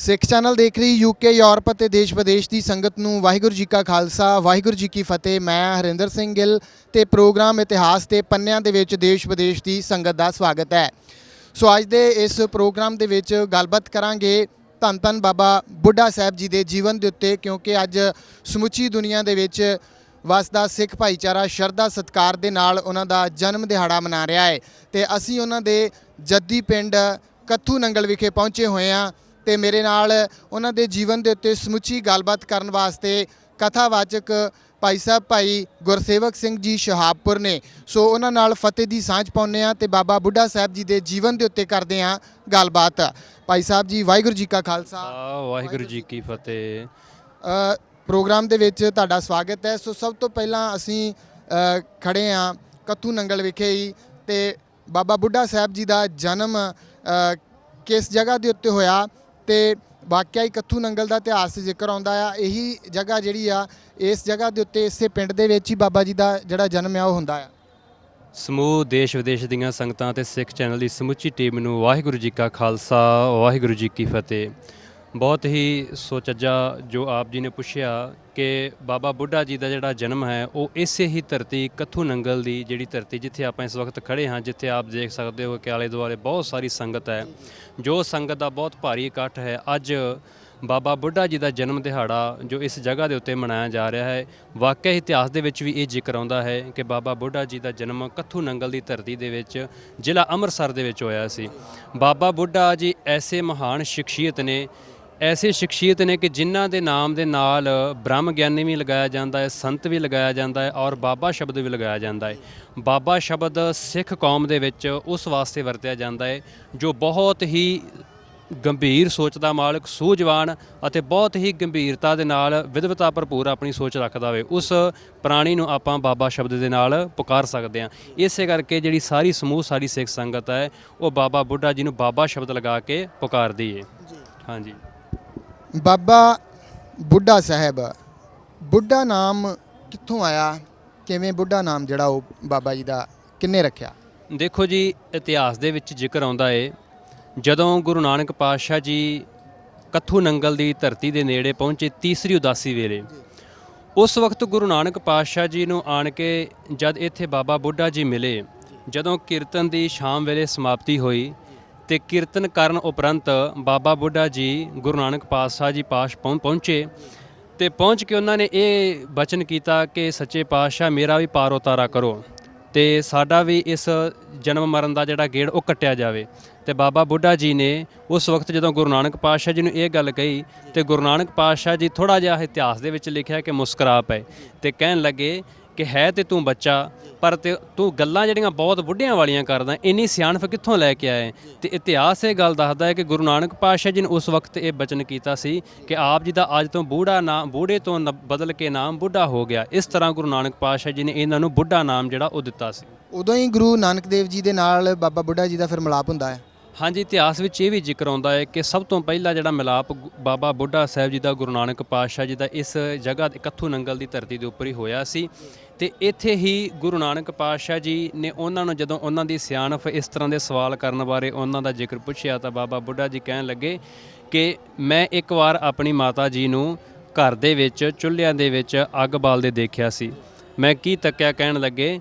ਸਿੱਖ channel ਦੇਖ ਰਹੀ UK Europe ਅਤੇ ਦੇਸ਼ ਵਿਦੇਸ਼ ਦੀ ਸੰਗਤ ਨੂੰ ਵਾਹਿਗੁਰੂ ਜੀ ਕਾ ਖਾਲਸਾ ਵਾਹਿਗੁਰੂ ਜੀ ਕੀ ਫਤਿਹ। ਮੈਂ ਹਰਿੰਦਰ ਸਿੰਘ ਗਿੱਲ ਤੇ ਪ੍ਰੋਗਰਾਮ ਇਤਿਹਾਸ ਦੇ ਪੰਨਿਆਂ ਦੇ ਵਿੱਚ ਦੇਸ਼ ਵਿਦੇਸ਼ ਦੀ ਸੰਗਤ ਦਾ ਸਵਾਗਤ ਹੈ। ਸੋ ਅੱਜ ਦੇ ਇਸ ਪ੍ਰੋਗਰਾਮ ਦੇ ਵਿੱਚ ਗੱਲਬਾਤ ਕਰਾਂਗੇ ਧੰਨ ਧੰਨ ਬਾਬਾ ਬੁੱਢਾ ਸਾਹਿਬ ਜੀ ਦੇ ਜੀਵਨ ਦੇ ਉੱਤੇ, ਕਿਉਂਕਿ ਅੱਜ ਸਮੁੱਚੀ ਦੁਨੀਆ ਦੇ ਵਿੱਚ ਵਸਦਾ ਸਿੱਖ ਭਾਈਚਾਰਾ ਸ਼ਰਧਾ ਸਤਿਕਾਰ ਦੇ ਨਾਲ ਉਹਨਾਂ ਦਾ ਜਨਮ ਦਿਹਾੜਾ ਮਨਾ ਰਿਹਾ ਹੈ ਤੇ ਅਸੀਂ ਉਹਨਾਂ ਦੇ ਜੱਦੀ ਪਿੰਡ ਕੱਥੂ ਨੰਗਲ ਵਿਖੇ ਪਹੁੰਚੇ ਹੋਏ ਹਾਂ ਤੇ ਮੇਰੇ ਨਾਲ ਉਹਨਾਂ ਦੇ ਜੀਵਨ ਦੇ ਉੱਤੇ ਸਮੁੱਚੀ ਗੱਲਬਾਤ ਕਰਨ ਵਾਸਤੇ ਕਥਾਵਾਚਕ ਭਾਈ ਸਾਹਿਬ ਭਾਈ ਗੁਰਸੇਵਕ ਸਿੰਘ ਜੀ ਸ਼ਹਾਬਪੁਰ ਨੇ। ਸੋ ਉਹਨਾਂ ਨਾਲ ਫਤਿਹ ਦੀ ਸਾਂਝ ਪਾਉਂਦੇ ਹਾਂ ਤੇ ਬਾਬਾ ਬੁੱਢਾ ਸਾਹਿਬ ਜੀ ਦੇ ਜੀਵਨ ਦੇ ਉੱਤੇ ਕਰਦੇ ਹਾਂ ਗੱਲਬਾਤ। ਭਾਈ ਸਾਹਿਬ ਜੀ ਵਾਹਿਗੁਰੂ ਜੀ ਕਾ ਖਾਲਸਾ ਵਾਹਿਗੁਰੂ ਜੀ ਕੀ ਫਤਿਹ। ਪ੍ਰੋਗਰਾਮ ਦੇ ਵਿੱਚ ਤੁਹਾਡਾ ਸਵਾਗਤ ਹੈ। ਸੋ ਸਭ ਤੋਂ ਪਹਿਲਾਂ ਅਸੀਂ ਖੜੇ ਹਾਂ ਕੱਥੂ ਨੰਗਲ ਵਿਖੇ ਹੀ ਤੇ ਬਾਬਾ ਬੁੱਢਾ ਸਾਹਿਬ ਜੀ ਦਾ ਜਨਮ ਕਿਸ ਜਗ੍ਹਾ ਦੇ ਉੱਤੇ ਹੋਇਆ ਤੇ ਵਾਕਿਆ ਹੀ ਕੱਥੂ ਨੰਗਲ ਦਾ ਇਤਿਹਾਸ ਜ਼ਿਕਰ ਆਉਂਦਾ ਆ। ਇਹੀ ਜਗ੍ਹਾ ਜਿਹੜੀ ਆ ਇਸ ਜਗ੍ਹਾ ਦੇ ਉੱਤੇ ਇਸੇ ਪਿੰਡ ਦੇ ਵਿੱਚ ਹੀ ਬਾਬਾ ਜੀ ਦਾ ਜਿਹੜਾ ਜਨਮ ਆ ਉਹ ਹੁੰਦਾ ਆ। ਸਮੂਹ ਦੇਸ਼ ਵਿਦੇਸ਼ ਦੀਆਂ ਸੰਗਤਾਂ ਅਤੇ ਸਿੱਖ ਚੈਨਲ ਦੀ ਸਮੁੱਚੀ ਟੀਮ ਨੂੰ ਵਾਹਿਗੁਰੂ ਜੀ ਕਾ ਖਾਲਸਾ ਵਾਹਿਗੁਰੂ ਜੀ ਕੀ ਫਤਿਹ। ਬਹੁਤ ਹੀ ਸੁਚੱਜਾ ਜੋ ਆਪ ਜੀ ਨੇ ਪੁੱਛਿਆ ਕਿ ਬਾਬਾ ਬੁੱਢਾ ਜੀ ਦਾ ਜਿਹੜਾ ਜਨਮ ਹੈ ਉਹ ਇਸੇ ਹੀ ਧਰਤੀ ਕੱਥੂ ਨੰਗਲ ਦੀ ਜਿਹੜੀ ਧਰਤੀ ਜਿੱਥੇ ਆਪਾਂ ਇਸ ਵਕਤ ਖੜੇ ਹਾਂ, ਜਿੱਥੇ ਆਪ ਦੇਖ ਸਕਦੇ ਹੋ ਕਿ ਆਲੇ ਦੁਆਲੇ ਬਹੁਤ ਸਾਰੀ ਸੰਗਤ ਹੈ, ਜੋ ਸੰਗਤ ਦਾ ਬਹੁਤ ਭਾਰੀ ਇਕੱਠ ਹੈ। ਅੱਜ ਬਾਬਾ ਬੁੱਢਾ ਜੀ ਦਾ ਜਨਮ ਦਿਹਾੜਾ ਜੋ ਇਸ ਜਗ੍ਹਾ ਦੇ ਉੱਤੇ ਮਨਾਇਆ ਜਾ ਰਿਹਾ ਹੈ, ਵਾਕਿਆ ਇਤਿਹਾਸ ਦੇ ਵਿੱਚ ਵੀ ਇਹ ਜ਼ਿਕਰ ਆਉਂਦਾ ਹੈ ਕਿ ਬਾਬਾ ਬੁੱਢਾ ਜੀ ਦਾ ਜਨਮ ਕੱਥੂ ਨੰਗਲ ਦੀ ਧਰਤੀ ਦੇ ਵਿੱਚ ਜ਼ਿਲ੍ਹਾ ਅੰਮ੍ਰਿਤਸਰ ਦੇ ਵਿੱਚ ਹੋਇਆ ਸੀ। ਬਾਬਾ ਬੁੱਢਾ ਜੀ ਐਸੇ ਮਹਾਨ ਸ਼ਖਸੀਅਤ ਨੇ, ਐਸੇ ਸ਼ਖਸੀਅਤ ਨੇ ਕਿ ਜਿਨ੍ਹਾਂ ਦੇ ਨਾਮ ਦੇ ਨਾਲ ਬ੍ਰਹਮ ਗਿਆਨੀ ਵੀ ਲਗਾਇਆ ਜਾਂਦਾ ਹੈ, ਸੰਤ ਵੀ ਲਗਾਇਆ ਜਾਂਦਾ ਹੈ ਔਰ ਬਾਬਾ ਸ਼ਬਦ ਵੀ ਲਗਾਇਆ ਜਾਂਦਾ ਹੈ। ਬਾਬਾ ਸ਼ਬਦ ਸਿੱਖ ਕੌਮ ਦੇ ਵਿੱਚ ਉਸ ਵਾਸਤੇ ਵਰਤਿਆ ਜਾਂਦਾ ਹੈ ਜੋ ਬਹੁਤ ਹੀ ਗੰਭੀਰ ਸੋਚ ਦਾ ਮਾਲਕ, ਸੂਝਵਾਨ ਅਤੇ ਬਹੁਤ ਹੀ ਗੰਭੀਰਤਾ ਦੇ ਨਾਲ ਵਿਦਵਤਾ ਭਰਪੂਰ ਆਪਣੀ ਸੋਚ ਰੱਖਦਾ ਹੋਵੇ, ਉਸ ਪ੍ਰਾਣੀ ਨੂੰ ਆਪਾਂ ਬਾਬਾ ਸ਼ਬਦ ਦੇ ਨਾਲ ਪੁਕਾਰ ਸਕਦੇ ਹਾਂ। ਇਸੇ ਕਰਕੇ ਜਿਹੜੀ ਸਾਰੀ ਸਮੂਹ ਸਾਡੀ ਸਿੱਖ ਸੰਗਤ ਹੈ ਉਹ ਬਾਬਾ ਬੁੱਢਾ ਜੀ ਨੂੰ ਬਾਬਾ ਸ਼ਬਦ ਲਗਾ ਕੇ ਪੁਕਾਰਦੀ ਹੈ। ਹਾਂਜੀ, ਬਾਬਾ ਬੁੱਢਾ ਸਾਹਿਬ, ਬੁੱਢਾ ਨਾਮ ਕਿੱਥੋਂ ਆਇਆ? ਕਿਵੇਂ ਬੁੱਢਾ ਨਾਮ ਜਿਹੜਾ ਉਹ ਬਾਬਾ ਜੀ ਦਾ ਕਿੰਨੇ ਰੱਖਿਆ? ਦੇਖੋ ਜੀ, ਇਤਿਹਾਸ ਦੇ ਵਿੱਚ ਜ਼ਿਕਰ ਆਉਂਦਾ ਹੈ ਜਦੋਂ ਗੁਰੂ ਨਾਨਕ ਪਾਤਸ਼ਾਹ ਜੀ ਕੱਥੂ ਨੰਗਲ ਦੀ ਧਰਤੀ ਦੇ ਨੇੜੇ ਪਹੁੰਚੇ ਤੀਸਰੀ ਉਦਾਸੀ ਵੇਲੇ, ਉਸ ਵਕਤ ਗੁਰੂ ਨਾਨਕ ਪਾਤਸ਼ਾਹ ਜੀ ਨੂੰ ਆਣ ਕੇ ਜਦ ਇੱਥੇ ਬਾਬਾ ਬੁੱਢਾ ਜੀ ਮਿਲੇ, ਜਦੋਂ ਕੀਰਤਨ ਦੀ ਸ਼ਾਮ ਵੇਲੇ ਸਮਾਪਤੀ ਹੋਈ ਤੇ ਕੀਰਤਨ ਕਰਨ ਉਪਰੰਤ ਬਾਬਾ ਬੁੱਢਾ ਜੀ ਗੁਰੂ ਨਾਨਕ ਪਾਤਸ਼ਾਹ ਜੀ ਪਾਸ ਪਹੁੰਚੇ ਤੇ ਪਹੁੰਚ ਕੇ ਉਹਨਾਂ ਨੇ ਇਹ ਬਚਨ ਕੀਤਾ ਕਿ ਸੱਚੇ ਪਾਤਸ਼ਾਹ ਮੇਰਾ ਵੀ ਪਾਰ ਉਤਾਰਾ ਕਰੋ ਤੇ ਸਾਡਾ ਵੀ ਇਸ ਜਨਮ ਮਰਨ ਦਾ ਜਿਹੜਾ ਗੇੜ ਉਹ ਕੱਟਿਆ ਜਾਵੇ। ਤੇ ਬਾਬਾ ਬੁੱਢਾ ਜੀ ਨੇ ਉਸ ਵਕਤ ਜਦੋਂ ਗੁਰੂ ਨਾਨਕ ਪਾਤਸ਼ਾਹ ਜੀ ਨੂੰ ਇਹ ਗੱਲ ਕਹੀ ਤੇ ਗੁਰੂ ਨਾਨਕ ਪਾਤਸ਼ਾਹ ਜੀ ਥੋੜ੍ਹਾ ਜਿਹਾ ਇਤਿਹਾਸ ਦੇ ਵਿੱਚ ਲਿਖਿਆ ਕਿ ਮੁਸਕਰਾ ਪਏ ਤੇ ਕਹਿਣ ਲੱਗੇ ਕਿ ਹੈ ਤੇ ਤੂੰ ਬੱਚਾ, ਪਰ ਤੇ ਤੂੰ ਗੱਲਾਂ ਜਿਹੜੀਆਂ ਬਹੁਤ ਬੁੱਢਿਆਂ ਵਾਲੀਆਂ ਕਰਦਾ, ਇੰਨੀ ਸਿਆਣਪ ਕਿੱਥੋਂ ਲੈ ਕੇ ਆਏ? ਤੇ ਇਤਿਹਾਸ ਇਹ ਗੱਲ ਦੱਸਦਾ ਹੈ ਕਿ ਗੁਰੂ ਨਾਨਕ ਪਾਤਸ਼ਾਹ ਜੀ ਨੇ ਉਸ ਵਕਤ ਇਹ ਬਚਨ ਕੀਤਾ ਸੀ ਕਿ ਆਪ ਜੀ ਦਾ ਅੱਜ ਤੋਂ ਬੂੜੇ ਤੋਂ ਬਦਲ ਕੇ ਨਾਮ ਬੁੱਢਾ ਹੋ ਗਿਆ। ਇਸ ਤਰ੍ਹਾਂ ਗੁਰੂ ਨਾਨਕ ਪਾਤਸ਼ਾਹ ਜੀ ਨੇ ਇਹਨਾਂ ਨੂੰ ਬੁੱਢਾ ਨਾਮ ਜਿਹੜਾ ਉਹ ਦਿੱਤਾ ਸੀ। ਉਦੋਂ ਹੀ ਗੁਰੂ ਨਾਨਕ ਦੇਵ ਜੀ ਦੇ ਨਾਲ ਬਾਬਾ ਬੁੱਢਾ ਜੀ ਦਾ ਫਿਰ ਮਿਲਾਪ ਹੁੰਦਾ ਹੈ। ਹਾਂਜੀ, ਇਤਿਹਾਸ ਵਿੱਚ ਇਹ ਵੀ ਜ਼ਿਕਰ ਆਉਂਦਾ ਹੈ ਕਿ ਸਭ ਤੋਂ ਪਹਿਲਾਂ ਜਿਹੜਾ ਮਿਲਾਪ ਬਾਬਾ ਬੁੱਢਾ ਸਾਹਿਬ ਜੀ ਦਾ ਗੁਰੂ ਨਾਨਕ ਪਾਤਸ਼ਾਹ ਜੀ ਦਾ ਇਸ ਜਗ੍ਹਾ ਕੱਥੂ ਨੰਗਲ ਦੀ ਧਰਤੀ ਦੇ ਉੱਪਰ ਹੀ ਹੋਇਆ ਸੀ ਤੇ ਇੱਥੇ ਹੀ ਗੁਰੂ ਨਾਨਕ ਪਾਤਸ਼ਾਹ ਜੀ ਨੇ ਉਹਨਾਂ ਨੂੰ ਜਦੋਂ ਉਹਨਾਂ ਦੀ ਸਿਆਣਪ ਇਸ ਤਰ੍ਹਾਂ ਦੇ ਸਵਾਲ ਕਰਨ ਬਾਰੇ ਉਹਨਾਂ ਦਾ ਜ਼ਿਕਰ ਪੁੱਛਿਆ ਤਾਂ ਬਾਬਾ ਬੁੱਢਾ ਜੀ ਕਹਿਣ ਲੱਗੇ ਕਿ ਮੈਂ ਇੱਕ ਵਾਰ ਆਪਣੀ ਮਾਤਾ ਜੀ ਨੂੰ ਘਰ ਦੇ ਵਿੱਚ ਚੁੱਲ੍ਹਿਆਂ ਦੇ ਵਿੱਚ ਅੱਗ ਬਾਲਦੇ ਦੇਖਿਆ ਸੀ। ਮੈਂ ਕੀ ਤੱਕਿਆ? ਕਹਿਣ ਲੱਗੇ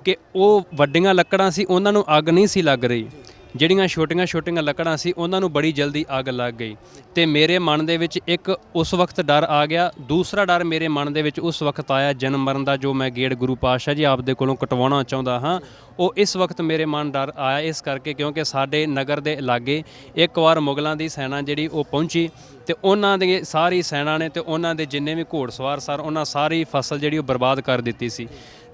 ਕਿ ਉਹ ਵੱਡੀਆਂ ਲੱਕੜਾਂ ਸੀ, ਉਹਨਾਂ ਨੂੰ ਅੱਗ ਨਹੀਂ ਸੀ ਲੱਗ ਰਹੀ, ਜਿਹੜੀਆਂ ਛੋਟੀਆਂ ਛੋਟੀਆਂ ਲੱਕੜਾਂ ਸੀ ਉਹਨਾਂ ਨੂੰ ਬੜੀ ਜਲਦੀ ਅੱਗ ਲੱਗ ਗਈ ਤੇ ਮੇਰੇ ਮਨ ਦੇ ਵਿੱਚ ਇੱਕ ਉਸ ਵਕਤ ਡਰ ਆ ਗਿਆ। ਦੂਸਰਾ ਡਰ ਮੇਰੇ ਮਨ ਦੇ ਵਿੱਚ ਉਸ ਵਕਤ ਆਇਆ ਜਨਮ ਮਰਨ ਦਾ, ਜੋ ਮੈਂ ਗੇੜ ਗੁਰੂ ਪਾਤਸ਼ਾਹ ਜੀ ਆਪ ਦੇ ਕੋਲੋਂ ਕਟਵਾਉਣਾ ਚਾਹੁੰਦਾ ਹਾਂ, ਉਹ ਇਸ ਵਕਤ ਮੇਰੇ ਮਨ ਡਰ ਆਇਆ ਇਸ ਕਰਕੇ ਕਿਉਂਕਿ ਸਾਡੇ ਨਗਰ ਦੇ ਲਾਗੇ ਇੱਕ ਵਾਰ ਮੁਗਲਾਂ ਦੀ ਸੈਨਾ ਜਿਹੜੀ ਉਹ ਪਹੁੰਚੀ ਤੇ ਉਹਨਾਂ ਦੇ ਸਾਰੀ ਸੈਨਾ ਨੇ ਤੇ ਉਹਨਾਂ ਦੇ ਜਿੰਨੇ ਵੀ ਘੋੜਸਵਾਰ ਸਨ ਉਹਨਾਂ ਸਾਰੀ ਫਸਲ ਜਿਹੜੀ ਉਹ ਬਰਬਾਦ ਕਰ ਦਿੱਤੀ ਸੀ।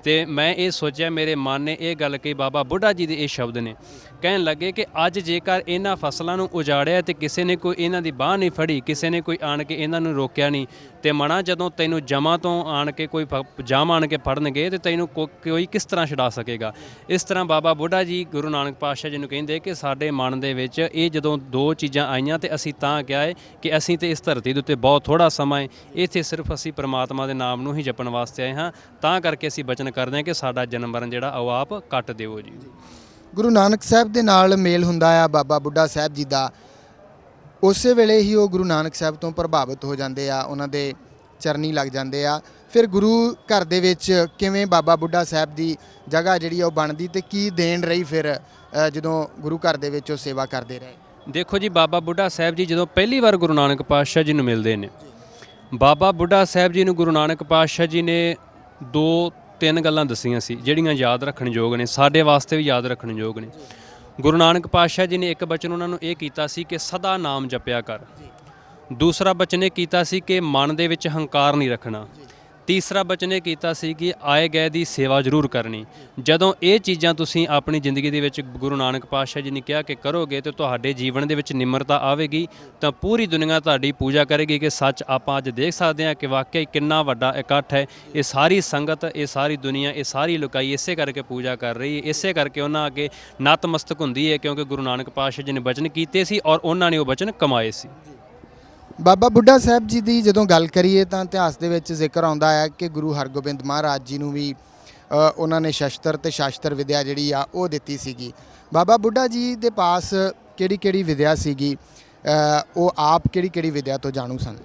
ਤੇ ਮੈਂ ਇਹ ਸੋਚਿਆ, ਮੇਰੇ ਮਨ ਨੇ ਇਹ ਗੱਲ ਕਹੀ, ਬਾਬਾ ਬੁੱਢਾ ਜੀ ਦੇ ਇਹ ਸ਼ਬਦ ਨੇ, ਕਹਿਣ ਲੱਗੇ ਕਿ ਅੱਜ ਜੇਕਰ ਇਹਨਾਂ ਫਸਲਾਂ ਨੂੰ ਉਜਾੜਿਆ ਤੇ ਕਿਸੇ ਨੇ ਕੋਈ ਇਹਨਾਂ ਦੀ ਬਾਂਹ ਨਹੀਂ ਫੜੀ, ਕਿਸੇ ਨੇ ਕੋਈ ਆਣ ਕੇ ਇਹਨਾਂ ਨੂੰ ਰੋਕਿਆ ਨਹੀਂ ਤੇ ਮਣਾ ਜਦੋਂ ਤੈਨੂੰ ਜਮਾਂ ਤੋਂ ਆਣ ਕੇ ਕੋਈ ਜਾਮ ਆਣ ਕੇ ਫੜਨਗੇ ਤੇ ਤੈਨੂੰ ਕੋਈ ਕਿਸ ਤਰ੍ਹਾਂ ਛਡਾ ਸਕੇਗਾ। ਇਸ ਤਰ੍ਹਾਂ ਬਾਬਾ ਬੁੱਢਾ ਜੀ ਗੁਰੂ ਨਾਨਕ ਪਾਤਸ਼ਾਹ ਜੀ ਨੂੰ ਕਹਿੰਦੇ ਕਿ ਸਾਡੇ ਮਨ ਦੇ ਵਿੱਚ ਇਹ ਜਦੋਂ ਦੋ ਚੀਜ਼ਾਂ ਆਈਆਂ ਤੇ ਅਸੀਂ ਤਾਂ ਕਿਹਾ ਹੈ ਕਿ ਅਸੀਂ ਤੇ ਇਸ ਧਰਤੀ ਦੇ ਉੱਤੇ ਬਹੁਤ ਥੋੜ੍ਹਾ ਸਮਾਂ ਹੈ, ਇੱਥੇ ਸਿਰਫ ਅਸੀਂ ਪ੍ਰਮਾਤਮਾ ਦੇ ਨਾਮ ਨੂੰ ਹੀ ਜਪਣ ਵਾਸਤੇ ਆਏ ਹਾਂ, ਤਾਂ ਕਰਕੇ ਅਸੀਂ ਬਚਨ ਕਰਦੇ ਹਾਂ ਕਿ ਸਾਡਾ ਜਨਮ ਮਰਨ ਜਿਹੜਾ ਉਹ ਆਪ ਕੱਟ ਦਿਓ ਜੀ। ਗੁਰੂ ਨਾਨਕ ਸਾਹਿਬ ਦੇ ਨਾਲ ਮੇਲ ਹੁੰਦਾ ਆ ਬਾਬਾ ਬੁੱਢਾ ਸਾਹਿਬ ਜੀ ਦਾ। ਉਸੇ ਵੇਲੇ ਹੀ ਉਹ ਗੁਰੂ ਨਾਨਕ ਸਾਹਿਬ ਤੋਂ ਪ੍ਰਭਾਵਿਤ ਹੋ ਜਾਂਦੇ ਆ, ਉਹਨਾਂ ਦੇ ਚਰਨੀ ਲੱਗ ਜਾਂਦੇ ਆ। ਫਿਰ ਗੁਰੂ ਘਰ ਦੇ ਵਿੱਚ ਕਿਵੇਂ ਬਾਬਾ ਬੁੱਢਾ ਸਾਹਿਬ ਦੀ ਜਗ੍ਹਾ ਜਿਹੜੀ ਆ ਉਹ ਬਣਦੀ ਤੇ ਕੀ ਦੇਣ ਰਹੀ ਫਿਰ ਜਦੋਂ ਗੁਰੂ ਘਰ ਦੇ ਵਿੱਚ ਉਹ ਸੇਵਾ ਕਰਦੇ ਰਹੇ? ਦੇਖੋ ਜੀ, ਬਾਬਾ ਬੁੱਢਾ ਸਾਹਿਬ ਜੀ ਜਦੋਂ ਪਹਿਲੀ ਵਾਰ ਗੁਰੂ ਨਾਨਕ ਪਾਤਸ਼ਾਹ ਜੀ ਨੂੰ ਮਿਲਦੇ ਨੇ, ਬਾਬਾ ਬੁੱਢਾ ਸਾਹਿਬ ਜੀ ਨੂੰ ਗੁਰੂ ਨਾਨਕ ਪਾਤਸ਼ਾਹ ਜੀ ਨੇ 2-3 ਗੱਲਾਂ ਦਸੀਆਂ ਸੀ ਜਿਹੜੀਆਂ ਯਾਦ ਰੱਖਣ ਯੋਗ ਨੇ, ਸਾਡੇ ਵਾਸਤੇ ਵੀ ਯਾਦ ਰੱਖਣ ਯੋਗ ਨੇ। ਗੁਰੂ ਨਾਨਕ ਪਾਤਸ਼ਾਹ ਜੀ ਨੇ ਇੱਕ ਬਚਨ ਉਹਨਾਂ ਨੂੰ ਇਹ ਕੀਤਾ ਸੀ ਕਿ ਸਦਾ ਨਾਮ ਜਪਿਆ ਕਰ। ਦੂਸਰਾ ਬਚਨ ਇਹ ਕੀਤਾ ਸੀ ਕਿ ਮਨ ਦੇ ਵਿੱਚ ਹੰਕਾਰ ਨਹੀਂ ਰੱਖਣਾ। ਤੀਸਰਾ ਬਚਨ ਇਹ ਕੀਤਾ ਸੀ ਕਿ ਆਏ ਗਏ ਦੀ ਸੇਵਾ ਜ਼ਰੂਰ ਕਰਨੀ। ਜਦੋਂ ਇਹ ਚੀਜ਼ਾਂ ਤੁਸੀਂ ਆਪਣੀ ਜ਼ਿੰਦਗੀ ਦੇ ਵਿੱਚ ਗੁਰੂ ਨਾਨਕ ਪਾਤਸ਼ਾਹ ਜੀ ਨੇ ਕਿਹਾ ਕਿ ਕਰੋਗੇ ਤੇ ਤੁਹਾਡੇ ਜੀਵਨ ਦੇ ਵਿੱਚ ਨਿਮਰਤਾ ਆਵੇਗੀ, ਤਾਂ ਪੂਰੀ ਦੁਨੀਆ ਤੁਹਾਡੀ ਪੂਜਾ ਕਰੇਗੀ ਕਿ ਸੱਚ ਆਪਾਂ ਅੱਜ ਦੇਖ ਸਕਦੇ ਹਾਂ ਕਿ ਵਾਕਿਆ ਕਿੰਨਾ ਵੱਡਾ ਇਕੱਠ ਹੈ। ਇਹ ਸਾਰੀ ਸੰਗਤ, ਇਹ ਸਾਰੀ ਦੁਨੀਆ, ਇਹ ਸਾਰੀ ਲੋਕਾਈ ਇਸੇ ਕਰਕੇ ਪੂਜਾ ਕਰ ਰਹੀ ਹੈ, ਇਸੇ ਕਰਕੇ ਉਹਨਾਂ ਅੱਗੇ ਨਤਮਸਤਕ ਹੁੰਦੀ ਹੈ, ਕਿਉਂਕਿ ਗੁਰੂ ਨਾਨਕ ਪਾਤਸ਼ਾਹ ਜੀ ਨੇ ਬਚਨ ਕੀਤੇ ਸੀ ਔਰ ਉਹਨਾਂ ਨੇ ਉਹ ਬਚਨ ਕਮਾਏ ਸੀ। ਬਾਬਾ ਬੁੱਢਾ ਸਾਹਿਬ ਜੀ ਦੀ ਜਦੋਂ ਗੱਲ ਕਰੀਏ ਤਾਂ ਇਤਿਹਾਸ ਦੇ ਵਿੱਚ ਜ਼ਿਕਰ ਆਉਂਦਾ ਹੈ ਕਿ ਗੁਰੂ ਹਰਗੋਬਿੰਦ ਮਹਾਰਾਜ ਜੀ ਨੂੰ ਵੀ ਉਹਨਾਂ ਨੇ ਸ਼ਸਤਰ ਤੇ ਸ਼ਾਸਤਰ ਵਿਦਿਆ ਜਿਹੜੀ ਆ ਉਹ ਦਿੱਤੀ ਸੀਗੀ। ਬਾਬਾ ਬੁੱਢਾ ਜੀ ਦੇ ਪਾਸ ਕਿਹੜੀ ਕਿਹੜੀ ਵਿਦਿਆ ਸੀਗੀ? ਉਹ ਆਪ ਕਿਹੜੀ ਕਿਹੜੀ ਵਿਦਿਆ ਤੋਂ ਜਾਣੂ ਸਨ?